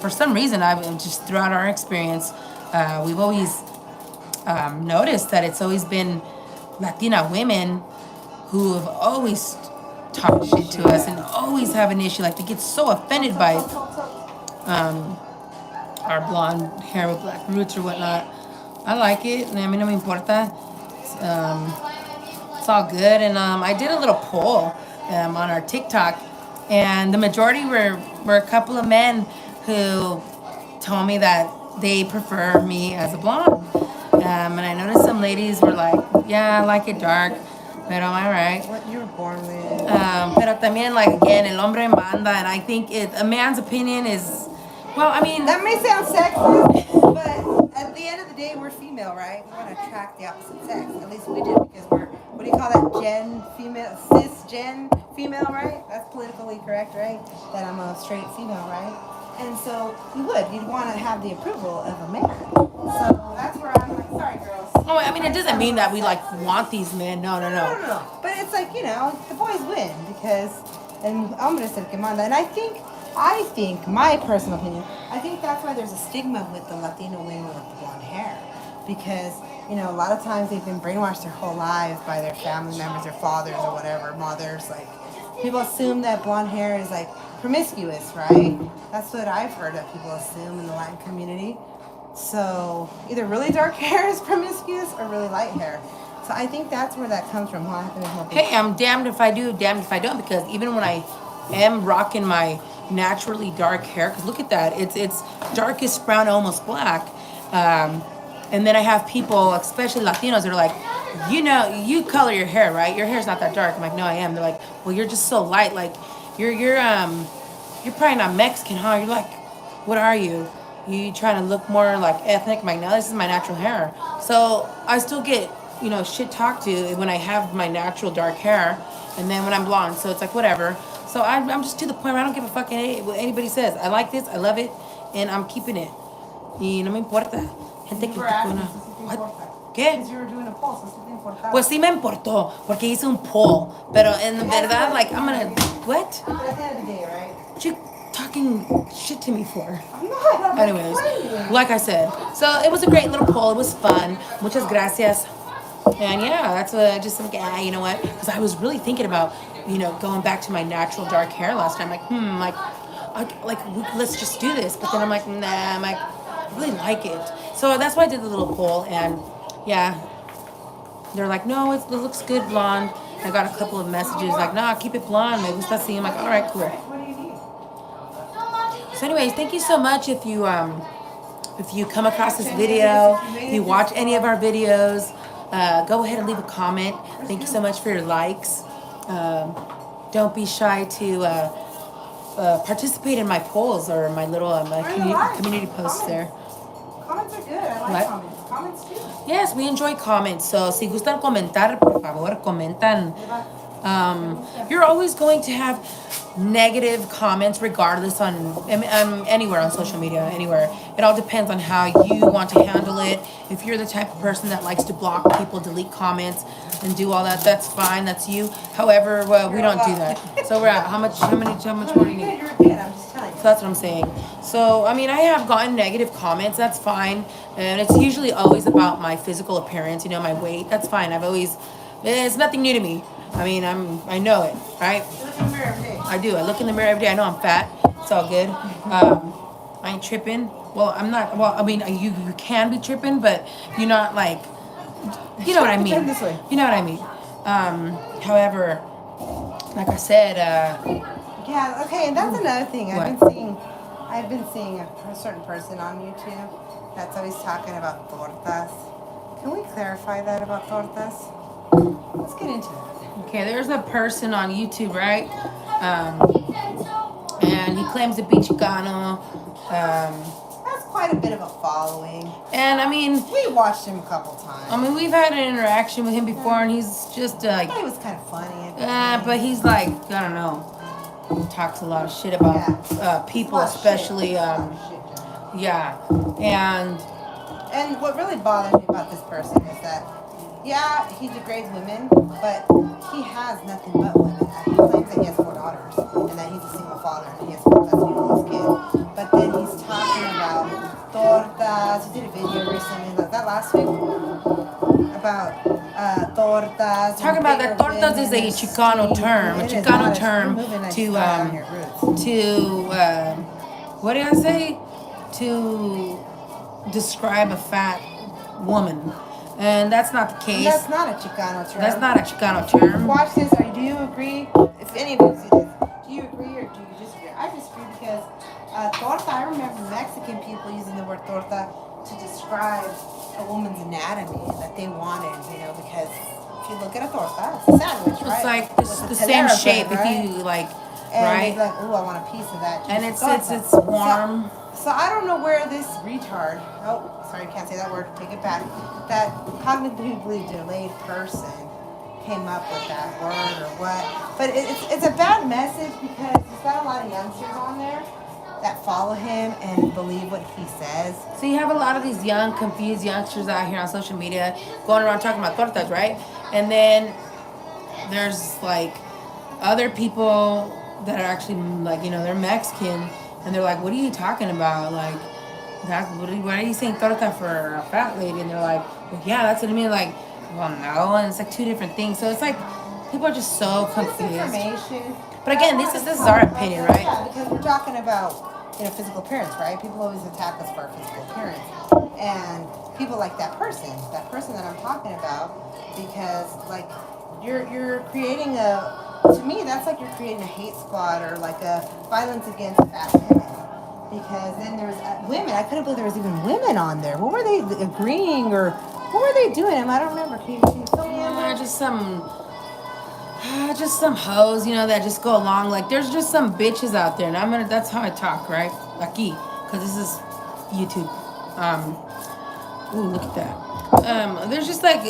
For some reason, I've just throughout our experience, we've always noticed that it's always been Latina women who have always talked shit to us and always have an issue. Like they get so offended by our blonde hair with black roots or whatnot. I like it. I mean, no me importa. It's all good. And I did a little poll on our TikTok, and the majority were a couple of men who told me that they prefer me as a blonde. And I noticed some ladies were like, yeah, I like it dark. Pero all right. What you were born with. Pero también, like, again, el hombre manda, and I think a man's opinion is, well, I mean, That may sound sexist, but at the end of the day, we're female, right? We want to attract the opposite sex. At least we do, because we're, what do you call that? Cisgen female, right? That's politically correct, right? That I'm a straight female, right? And so you'd want to have the approval of a man. So that's where I'm like, sorry, girls. oh, I mean, it doesn't mean that we like want these men. No. No. But it's like, the boys win because, and hombres el que manda. And I think, my personal opinion, I think that's why there's a stigma with the Latino women with the blonde hair. Because, a lot of times they've been brainwashed their whole lives by their family members, their fathers or whatever, mothers. Like, people assume that blonde hair is like promiscuous, right? That's what I've heard that people assume in the Latin community. So either really dark hair is promiscuous or really light hair. So I think that's where that comes from. Hey, I'm damned if I do, damned if I don't, because even when I am rocking my naturally dark hair, because look at that, it's darkest brown, almost black. And then I have people, especially Latinos, that are like, you color your hair, right? Your hair's not that dark. I'm like, no, I am. They're like, well, you're just so light. Like, you're probably not Mexican, huh? You're like, what are you? You trying to look more like ethnic? I'm like, no, this is my natural hair. So I still get, shit talked to when I have my natural dark hair, and then when I'm blonde. So it's like, whatever. So I'm just to the point where I don't give a fuck what anybody says. I like this, I love it, and I'm keeping it. Y no me importa. Gente que What? ¿Qué? Because you were doing a poll, so sí te importaba. Pues sí me importó, porque hice un poll. Pero en verdad, like, I'm gonna, what? But at the end of the day, right? What you talking shit to me for? I'm not. Anyways, like I said, so it was a great little poll. It was fun. Muchas gracias. And yeah, that's just like, you know what? Because I was really thinking about, going back to my natural dark hair last time. Let's just do this. But then I'm like, nah, I really like it. So that's why I did the little poll. And yeah, they're like, no, it looks good blonde. I got a couple of messages like, nah, keep it blonde. Me gusta así. I'm like, all right, cool. What do you need? So anyways, thank you so much if you come across this video, if you watch any of our videos, go ahead and leave a comment. Thank you so much for your likes. Don't be shy to participate in my polls or my little community posts there. Comments are good. I like comments. Comments too. Yes, we enjoy comments. So si gustan comentar, por favor, comentan. You're always going to have negative comments regardless on anywhere on social media, anywhere. It all depends on how you want to handle it. If you're the type of person that likes to block people, delete comments, and do all that, that's fine. That's you. However, we don't do that. So we're at how much more do you need? You're good. I'm just telling you. So that's what I'm saying. So, I mean, I have gotten negative comments. That's fine. And it's usually always about my physical appearance, my weight. That's fine. It's nothing new to me. I mean, I know it, right? You look in the mirror every day. I do. I look in the mirror every day. I know I'm fat. It's all good. I ain't tripping. Well, I'm not. Well, I mean, you can be tripping, but you're not like, you know what I mean. Turn this way. You know what I mean. However, like I said, Yeah. Okay. And that's another thing. What? I've been seeing a certain person on YouTube that's always talking about tortas. Can we clarify that about tortas? Let's get into it. okay, there's a person on YouTube, right? And he claims to be Chicano. That's quite a bit of a following. And I mean, We watched him a couple times. we've had an interaction with him before, and he's just I like, thought he was kind of funny. but he's like, I don't know, talks a lot of shit about people, especially, yeah, And what really bothers me about this person is that, yeah, he degrades women, but he has nothing but women. He claims that he has 4 daughters and that he's a single father and he has 4 Latinos kids. But then he's talking about tortas tortas. He did a video recently, like that last week, about tortas. Talking about that, tortas is a Chicano term. A Chicano term to what did I say? To describe a fat woman, and that's not the case. That's not a Chicano term. That's not a Chicano term. Watch this. Do you agree? If any of you see this, do you agree or do you disagree? I disagree because torta. I remember Mexican people using the word torta to describe a woman's anatomy that they wanted. Because if you look at a torta, it's a sandwich, right? It's like With the same telera shape. bread, right? If you like, And right? it's like, ooh, I want a piece of that. And it's torta. warm. So I don't know where this retard, sorry, can't say that word, take it back, that cognitively delayed person came up with that word or what. But it's a bad message because he's got a lot of youngsters on there that follow him and believe what he says. So you have a lot of these young, confused youngsters out here on social media going around talking about tortas, right? And then there's like other people that are actually like, they're Mexican. And they're like, what are you talking about? Like, why are you saying torta for a fat lady? And they're like, well, yeah, that's what I mean. Like, well, no. And it's like two different things. So it's like, people are just so confused. Misinformation. But again, this is our opinion, right? Yeah, because we're talking about, physical appearance, right? People always attack us for our physical appearance. And people like that person that I'm talking about, because, like, you're creating to me, that's like you're creating a hate squad or like a violence against fat women. Because then there's women. I couldn't believe there was even women on there. What were they agreeing or what were they doing? I don't remember. Can you fill me in? Just some hoes, that just go along. Like, there's just some bitches out there, and that's how I talk, right? Aquí, because this is YouTube. Ooh, look at that. There's just like,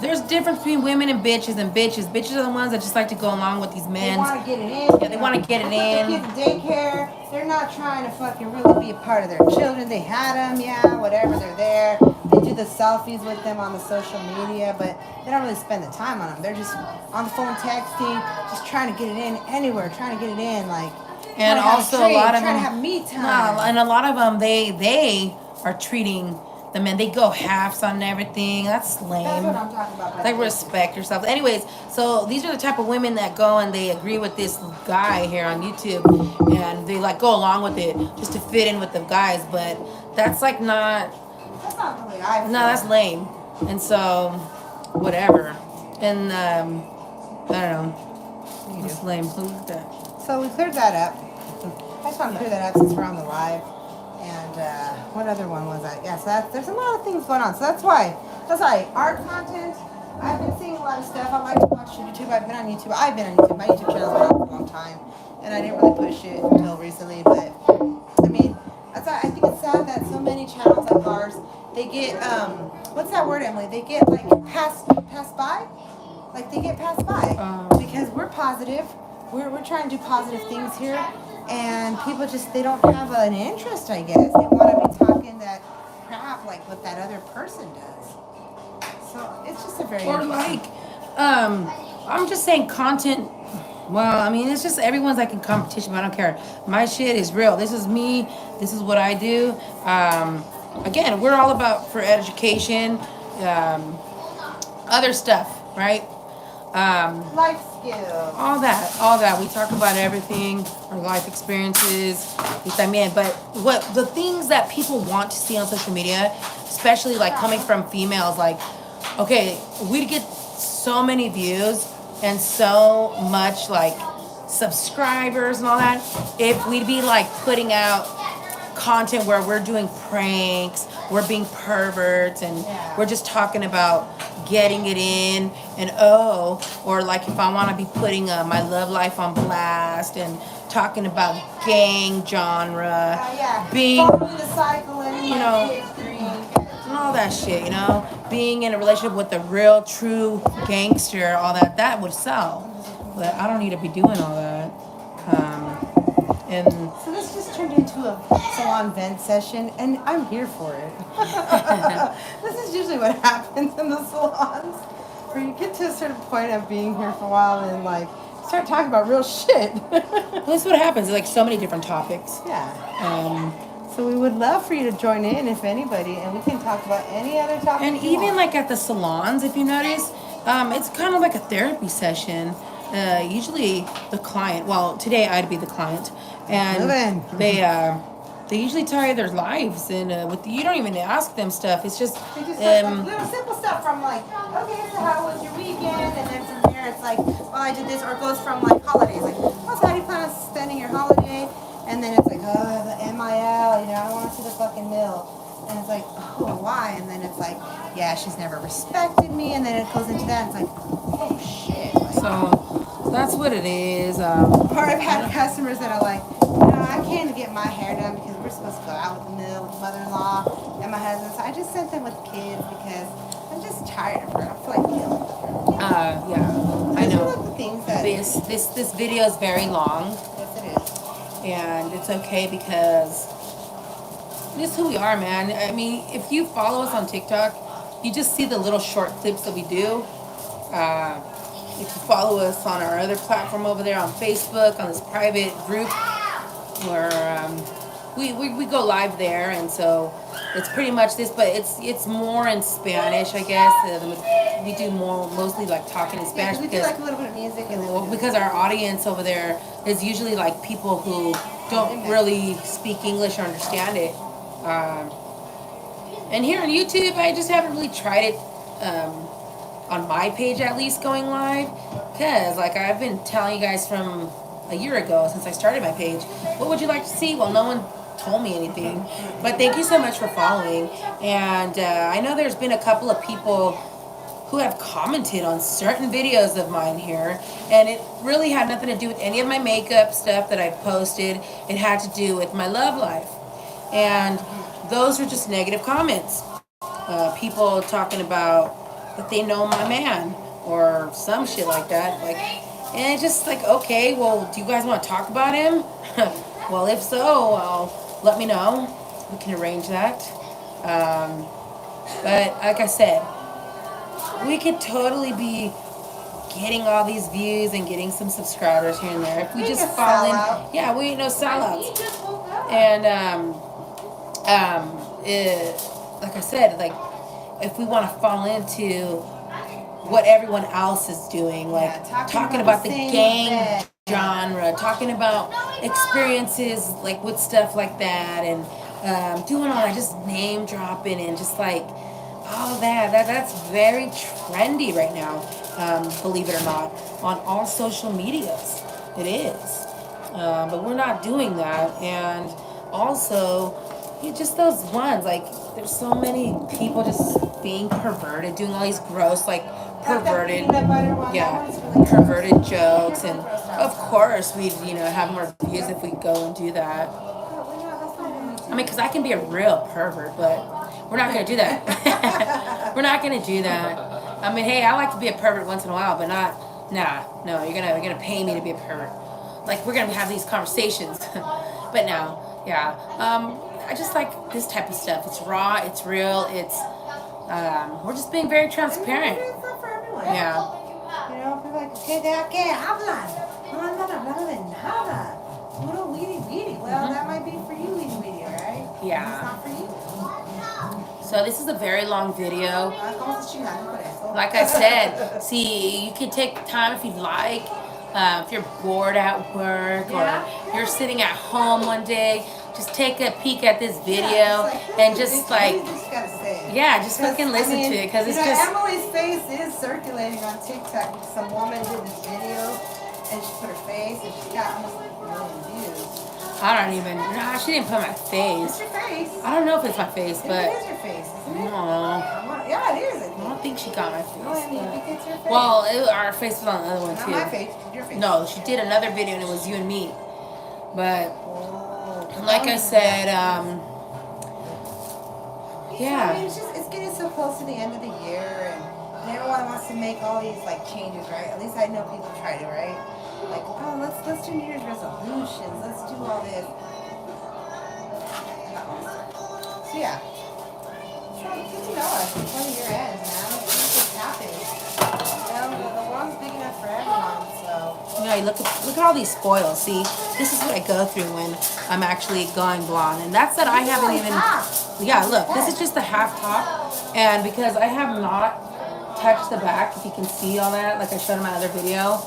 there's difference between women and bitches. Bitches are the ones that just like to go along with these men. They want to get it in. Yeah, they want to get it in. Kids in daycare. They're not trying to fucking really be a part of their children. They had them, yeah, whatever. They're there. They do the selfies with them on the social media, but they don't really spend the time on them. They're just on the phone texting, just trying to get it in anywhere, trying to get it in, like. And also a lot of them trying to have me time. No, and a lot of them they are treating the men. They go halves on everything. That's lame. That's what I'm talking about. Like, respect yourself. Anyways, so these are the type of women that go and they agree with this guy here on YouTube, and they like go along with it just to fit in with the guys. But that's like not. That's not really I feel. No, that's lame. And so, whatever. And I don't know. It's lame. Look at that. So we cleared that up. I just want to clear that up since we're on the live. And what other one was that? Yeah, so there's a lot of things going on. So that's why our content, I've been seeing a lot of stuff. I like to watch YouTube. I've been on YouTube. My YouTube channel's been on for a long time. And I didn't really push it until recently. But, I mean, I think it's sad that so many channels like ours, they get, what's that word, Emily? They get, like, passed by? Like, they get passed by. Because we're positive. We're trying to do positive things here. And people they don't have an interest, I guess. They want to be talking that crap like what that other person does. So it's just a very Or like, I'm just saying content. Well, I mean, it's just everyone's like in competition, but I don't care. My shit is real. This is me. This is what I do. Again, we're all about for education, other stuff, right? life skills. All that. We talk about everything, our life experiences, y también. But what the things that people want to see on social media, especially like coming from females, like, okay, we'd get so many views and so much like subscribers and all that if we'd be like putting out content where we're doing pranks, we're being perverts, and we're just talking about getting it in, and or like if I want to be putting my love life on blast and talking about gang genre, being, following the cycle and and all that shit, being in a relationship with a real, true gangster, all that would sell. But I don't need to be doing all that. And so this just turned into a salon vent session, and I'm here for it. This is usually what happens in the salons, where you get to a certain point of being here for a while and like start talking about real shit. that's what happens. Like so many different topics. Yeah. So we would love for you to join in, if anybody, and we can talk about any other topic. And you even want. like at the salons, if you notice, it's kind of like a therapy session. Usually the client, well, today I'd be the client, and Moving. they usually tell you their lives, and with you don't even ask them stuff. It's just They just like little simple stuff from like, okay, so how was your weekend? And then from there it's like, well, I did this, or it goes from like holidays, like, oh, so how do you plan on spending your holiday? And then it's like, oh, the MIL, I don't want to see the fucking mill. And it's like, oh, why? And then it's like, yeah, she's never respected me. And then it goes into that, and it's like, oh shit. Like, so that's what it is. or I've had customers that are like, I can't get my hair done because we're supposed to go out with the mill, with mother-in-law and my husband. So I just sent them with kids because I'm just tired of her. I feel like dealing with her. Yeah, I These are know. like the things that, This video is very long, yes, it is. and it's okay because this is who we are, man. I mean, if you follow us on TikTok, you just see the little short clips that we do. If you follow us on our other platform over there on Facebook, on this private group where we go live there, and so it's pretty much this, but it's more in Spanish, I guess. We do mostly like talking in Yeah, Spanish 'cause we do like a little bit of music and then well, because our audience over there is usually like people who don't really speak English or understand it. And here on YouTube, I just haven't really tried it on my page, at least, going live, because like I've been telling you guys from a year ago, since I started my page, what would you like to see? Well, no one told me anything, but thank you so much for following. And I know there's been a couple of people who have commented on certain videos of mine here, and it really had nothing to do with any of my makeup stuff that I posted. It had to do with my love life, and those were just negative comments. People talking about that they know my man or some shit like that. Like, and it's just like, okay, well, do you guys want to talk about him? Well, if so, let me know. We can arrange that. But like I said, we could totally be getting all these views and getting some subscribers here and there if we just fall in. Yeah, we ain't no sellouts. And like I said, like if we want to fall into what everyone else is doing, like talking about the gang genre, talking about experiences like with stuff like that, and doing all that, just name dropping and just like all of that's very trendy right now, believe it or not, on all social medias. It is. But we're not doing that. And also, just those ones, like, there's so many people just being perverted, doing all these gross, like, perverted, perverted jokes. And of course, we'd, have more views if we go and do that. I mean, because I can be a real pervert, but we're not going to do that. We're not going to do that. I mean, hey, I like to be a pervert once in a while, but no, you're gonna pay me to be a pervert. Like, we're gonna have these conversations. But no, yeah. I just like this type of stuff. It's raw, it's real, we're just being very transparent. Yeah. People like, okay, ¿qué hablan? No andan hablando de nada. Puro weedy weedy. Well, that might be for you, weedy weedy, right? Yeah. It's not for you. So this is a very long video. Like I said, see, you can take time if you'd like. If you're bored at work or you're sitting at home one day, just take a peek at this video and just just fucking listen to it, because it's just. Emily's face is circulating on TikTok because some woman did this video and she put her face and she's got almost like a million views. I don't even. Nah, she didn't put my face. It's your face. I don't know if it's my face, but. It is your face, isn't it? No. Yeah, it is. I don't think she got my face. No, I mean, you think it's your face. Well, our face was on the other one too. Not my face, your face. No, she did another video and it was you and me. But like I said, yeah. I mean, it's getting so close to the end of the year, and everyone wants to make all these like changes, right? At least I know people try to, right? Like, oh, let's do New Year's resolutions. Let's do all this. So yeah. So good to know us before the year ends, man. Let's see what's happening. The world's big enough for everyone, so. Yeah, why. Look at all these spoils. See, this is what I go through when I'm actually going blonde, and that's that I haven't even. Yeah, look, this is just the half top, and because I have not touched the back, if you can see all that, like I showed in my other video.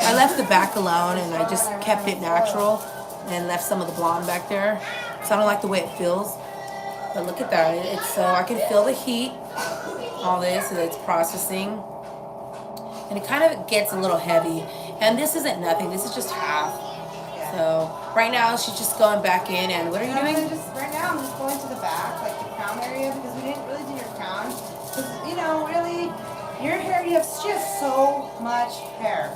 I left the back alone, and I just kept it natural, and left some of the blonde back there. So I don't like the way it feels. But look at that. It's so I can feel the heat. All this, and it's processing, and it kind of gets a little heavy. And this isn't nothing. This is just half. So right now she's just going back in. And what are you doing? Right now I'm just going to the back, like the crown area, because we didn't really do your crown. Because really, your hair, you have just so much hair.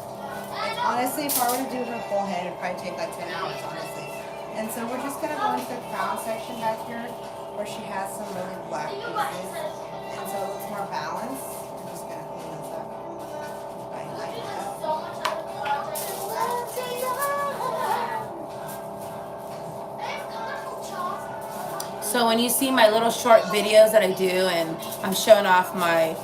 Like honestly, if I were to do her full head, it'd probably take like 10 hours, honestly. And so we're just gonna go into the crown section back here, where she has some really black pieces. And so it looks more balanced. I'm just gonna clean this up. Right like that. So when you see my little short videos that I do, and I'm showing off my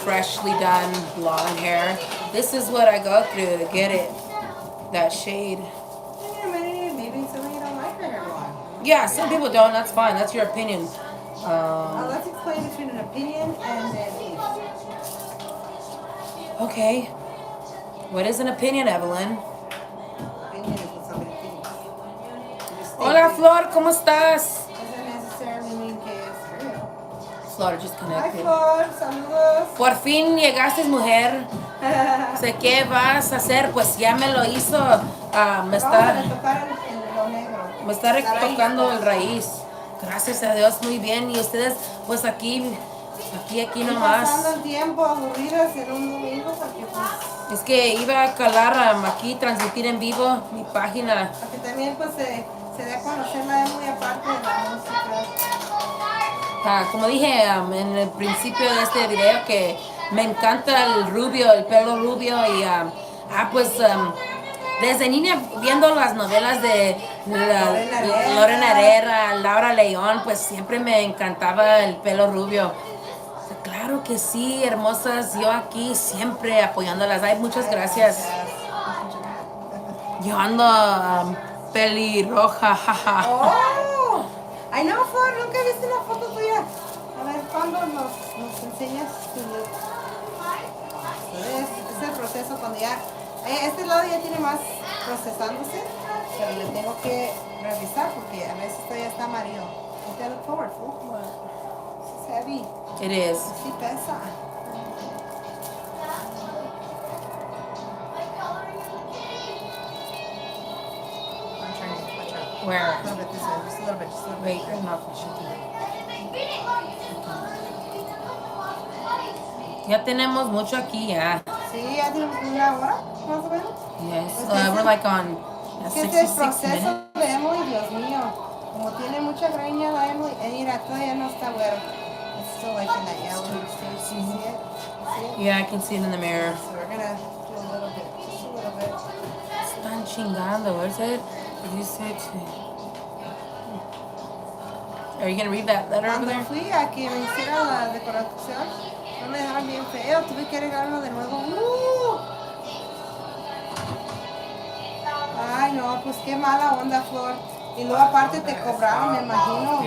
freshly done blonde hair, this is what I go through to get it that shade. Maybe some of you don't like her hair blonde. Yeah, some people don't. That's fine. That's your opinion. Let's explain between an opinion and an opinion. Okay. What is an opinion, Evelyn? Opinion is what somebody thinks. Hola, Flor. ¿Cómo estás? Doesn't necessarily mean que es real. Flor just Hi, connected. Flor. Saludos. Por fin llegaste, mujer. Sé qué vas a hacer, pues ya me lo hizo. Me Vamos a está retocar lo negro. retocando el raíz. Gracias a Dios, muy bien. Y ustedes, pues aquí nomás. Pasando el tiempo aburridas en un domingo porque pues Es que iba a calar aquí, transmitir en vivo mi página. para que también pues se dé a conocer la muy aparte de la música. Como dije en el principio de este video, que me encanta el rubio, el pelo rubio. Y desde niña viendo las novelas de Lorena Herrera, Laura León, pues siempre me encantaba el pelo rubio. Claro que sí, hermosas. Yo aquí siempre apoyándolas. Ay, muchas gracias. Yo ando pelirroja, jaja. ¡Oh! Ay, no, Flor, nunca viste una foto tuya. A ver, ¿cuándo nos enseñas tu look? Es el proceso cuando ya... este lado ya tiene más procesándose, pero le tengo que revisar porque a veces todavía está amarillo. Don't look forward, Flor. It's heavy. It is. Sí pesa. I'm trying to watch out. Where? A little bit this way, just a little bit, Wait, I'm not pushing. Ya tenemos mucho aquí, ya. Sí, ya tiene una hora, más o menos. Yes. Okay, We're like on Es que este 66 proceso minutes. de Emily, Dios mío, como tiene mucha greña la Emily, mira, todavía no está güero. It's still like in that yellow stage. See it? See it? Yeah, I can see it in the mirror. So we're gonna do a little bit, just a little bit. Están chingando. What is it? Did you say Are you gonna read that letter over Cuando there? fui a que me hiciera la decoración, no me dejaron bien feo, tuve que arreglarlo de nuevo. Ay, no, pues qué mala onda, Flor. Y luego aparte te cobraron, me imagino.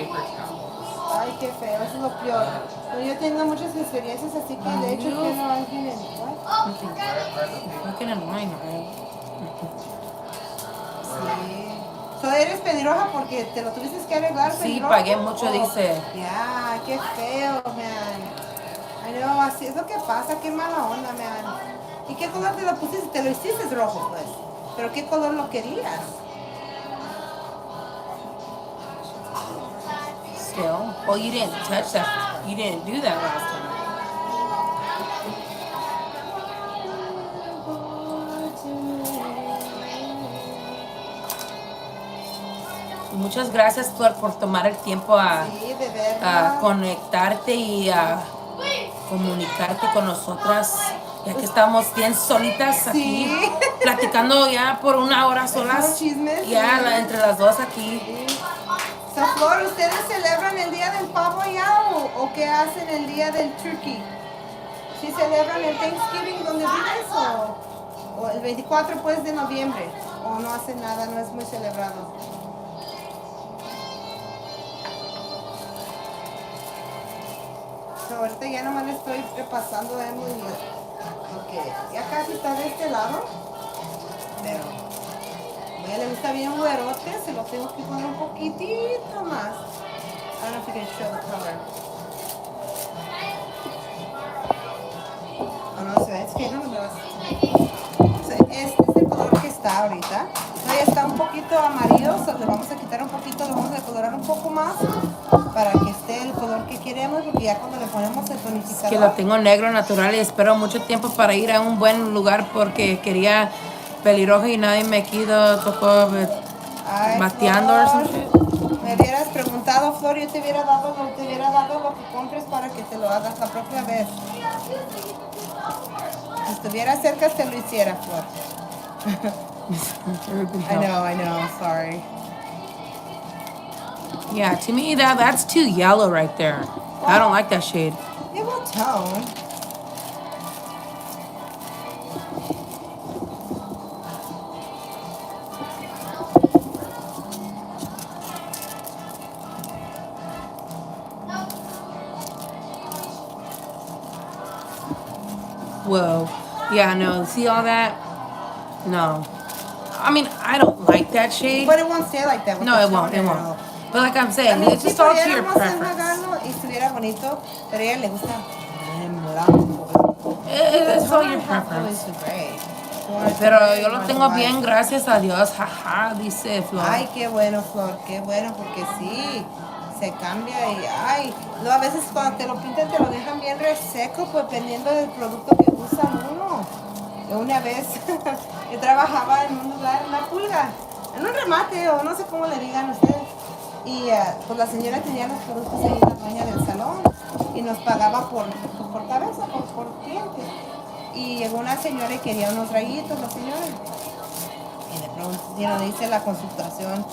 Ay, qué feo, eso es lo peor. Pero yo tengo muchas experiencias, así que de hecho que no alguien en... Fucking annoying, right? Sí. So, eres pelirroja porque te lo tuviste que arreglar. Sí, pelirrojo? pagué mucho, dice. Ya, qué feo, man. I know, así es lo que pasa, qué mala onda, man. ¿Y qué color te lo pusiste? Te lo hiciste rojo, pues. ¿Pero qué color lo querías? Still. Well, you didn't touch that. You didn't do that last time. Muchas gracias por tomar el tiempo Sí, de verdad. a conectarte y a comunicarte con nosotras, ya que estamos bien solitas aquí, Sí. platicando ya por una hora solas, Esos chismes, ya sí. entre las dos aquí. Sí. So, Flor, ¿ustedes celebran el día del pavo ya o qué hacen el día del turkey? ¿Sí celebran el Thanksgiving donde vives o el 24 pues de noviembre? ¿O no hacen nada, no es muy celebrado? So, ahorita ya nomás le estoy repasando a Emily porque ya casi está de este lado, pero a ella le gusta bien güerote, se lo tengo que poner un poquitito más. I don't know if you can show the color. Oh, no, es que no me vas. Este es el color que está ahorita. No, ya está un poquito amarillo, so le vamos a quitar un poquito, le vamos a decolorar un poco más para que esté el color que queremos, porque ya cuando le ponemos el tonificador. Que lo tengo negro natural y espero mucho tiempo para ir a un buen lugar porque quería pelirrojo y nadie me quiso, tocó Ay, mateando o some shit. me hubieras preguntado, Flor, yo te hubiera dado lo que compres para que te lo hagas la próxima vez. Si estuviera cerca, te lo hiciera, Flor. I know, sorry. Yeah, to me that's too yellow right there. I don't like that shade. It will tone. Whoa. Yeah, no, see all that? No. I mean, I don't like that shade. But it won't stay like that. With No, the it won't, toner it at won't. all. But like I'm saying, I mean, it's si just all to your pudiéramos preference. enjuagarlo y estuviera bonito, pero a ella le gusta bien blanco. It's all your Toner half preference. is great. Pero yo lo tengo bien, gracias a Dios, jaja, dice Flor. Ay, qué bueno, Flor, qué bueno, porque sí, se cambia y, ay, luego a veces cuando te lo pintan te lo dejan bien reseco, pues dependiendo del producto que usan uno. Yo una vez, yo trabajaba en un lugar, una pulga, en un remate, o no sé cómo le digan ustedes, y pues la señora tenía los productos ahí, la dueña del salón, y nos pagaba por cabeza, por cliente. Y llegó una señora y quería unos rayitos, la señora. Y de pronto dice la consultación,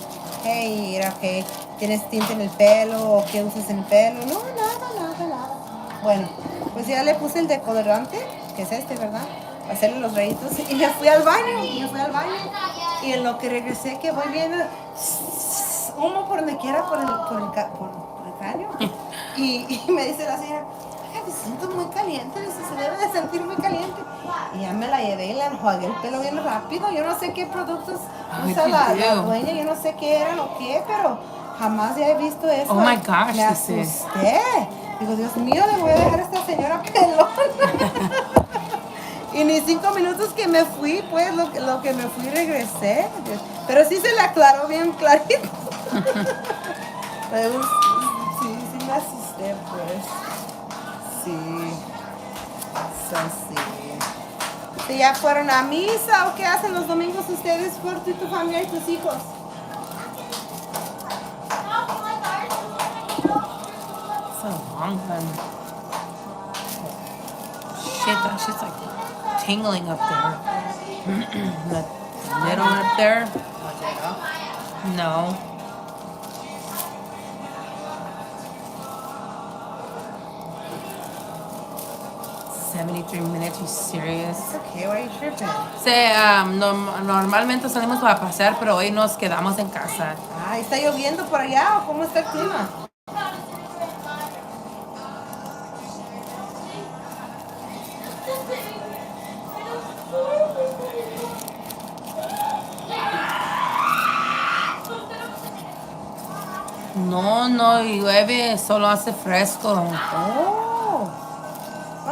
hey, mira, que tienes tinte en el pelo o qué usas en el pelo. No, nada. Bueno, pues ya le puse el decolorante, que es este, ¿verdad? Para hacerle los rayitos. Y me fui al baño. Y en lo que regresé, que voy viendo humo por donde quiera, por el cráneo. Y me dice la señora, me siento muy caliente, dice, se debe de sentir muy caliente. Y ya me la llevé y le enjuagué el pelo bien rápido. Yo no sé qué productos usa la dueña, yo no sé qué eran o qué, pero jamás ya he visto eso. Oh my gosh, me asusté. Digo, Dios mío, le voy a dejar a esta señora pelona. Y ni 5 minutos que me fui, pues, lo que me fui regresé. Pero sí se le aclaró bien clarito. Pero sí me asusté, pues. Sí. ¿Si ya fueron a misa o qué hacen los domingos ustedes, por tú y tu familia y tus hijos? It's a long one. Shit, that shit's like tingling up there. The little one up there? No. 73 minutes, you serious? It's okay, why are you tripping? Normalmente salimos para pasear, pero hoy nos quedamos en casa. Ay, ¿está lloviendo por allá o cómo está el clima? No llueve, solo hace fresco. Oh,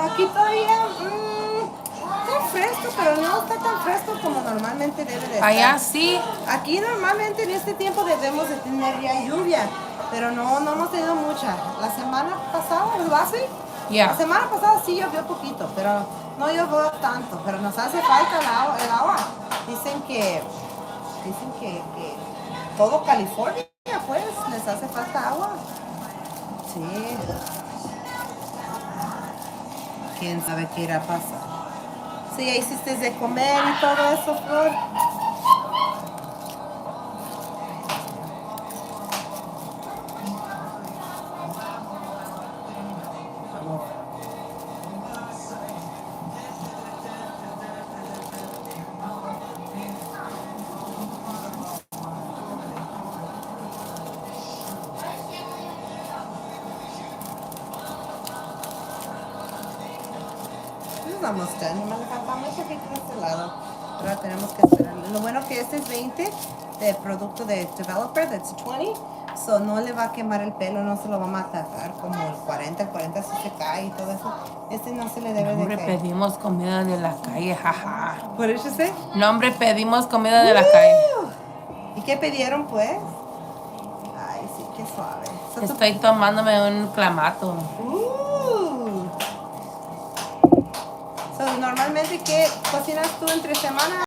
aquí todavía está fresco, pero no está tan fresco como normalmente debe de estar. Allá sí. Aquí normalmente en este tiempo debemos de tener ya lluvia, pero no hemos tenido mucha. La semana pasada, Yeah. La semana pasada sí llovió poquito, pero no llovió tanto, pero nos hace falta el agua. Dicen que todo California, pues, les hace falta agua. Sí. ¿Quién sabe qué irá a pasar? Sí, ya hiciste de comer y todo eso, Flor. This is almost done. Me le falta muy poquito de este lado. Ahora tenemos que esperar. Lo bueno que este es 20 de producto de developer, that's 20. So no le va a quemar el pelo, no se lo va a matar como el 40. El 40 si se cae y todo eso. Este no se le debe de Hombre, caer. pedimos comida de la calle, jaja. What did you say? No, hombre, pedimos comida de la calle. ¿Y qué pidieron pues? Ay, sí, qué suave. So, tú- Estoy tomándome un clamato. So, normalmente, ¿qué cocinas tú entre semana?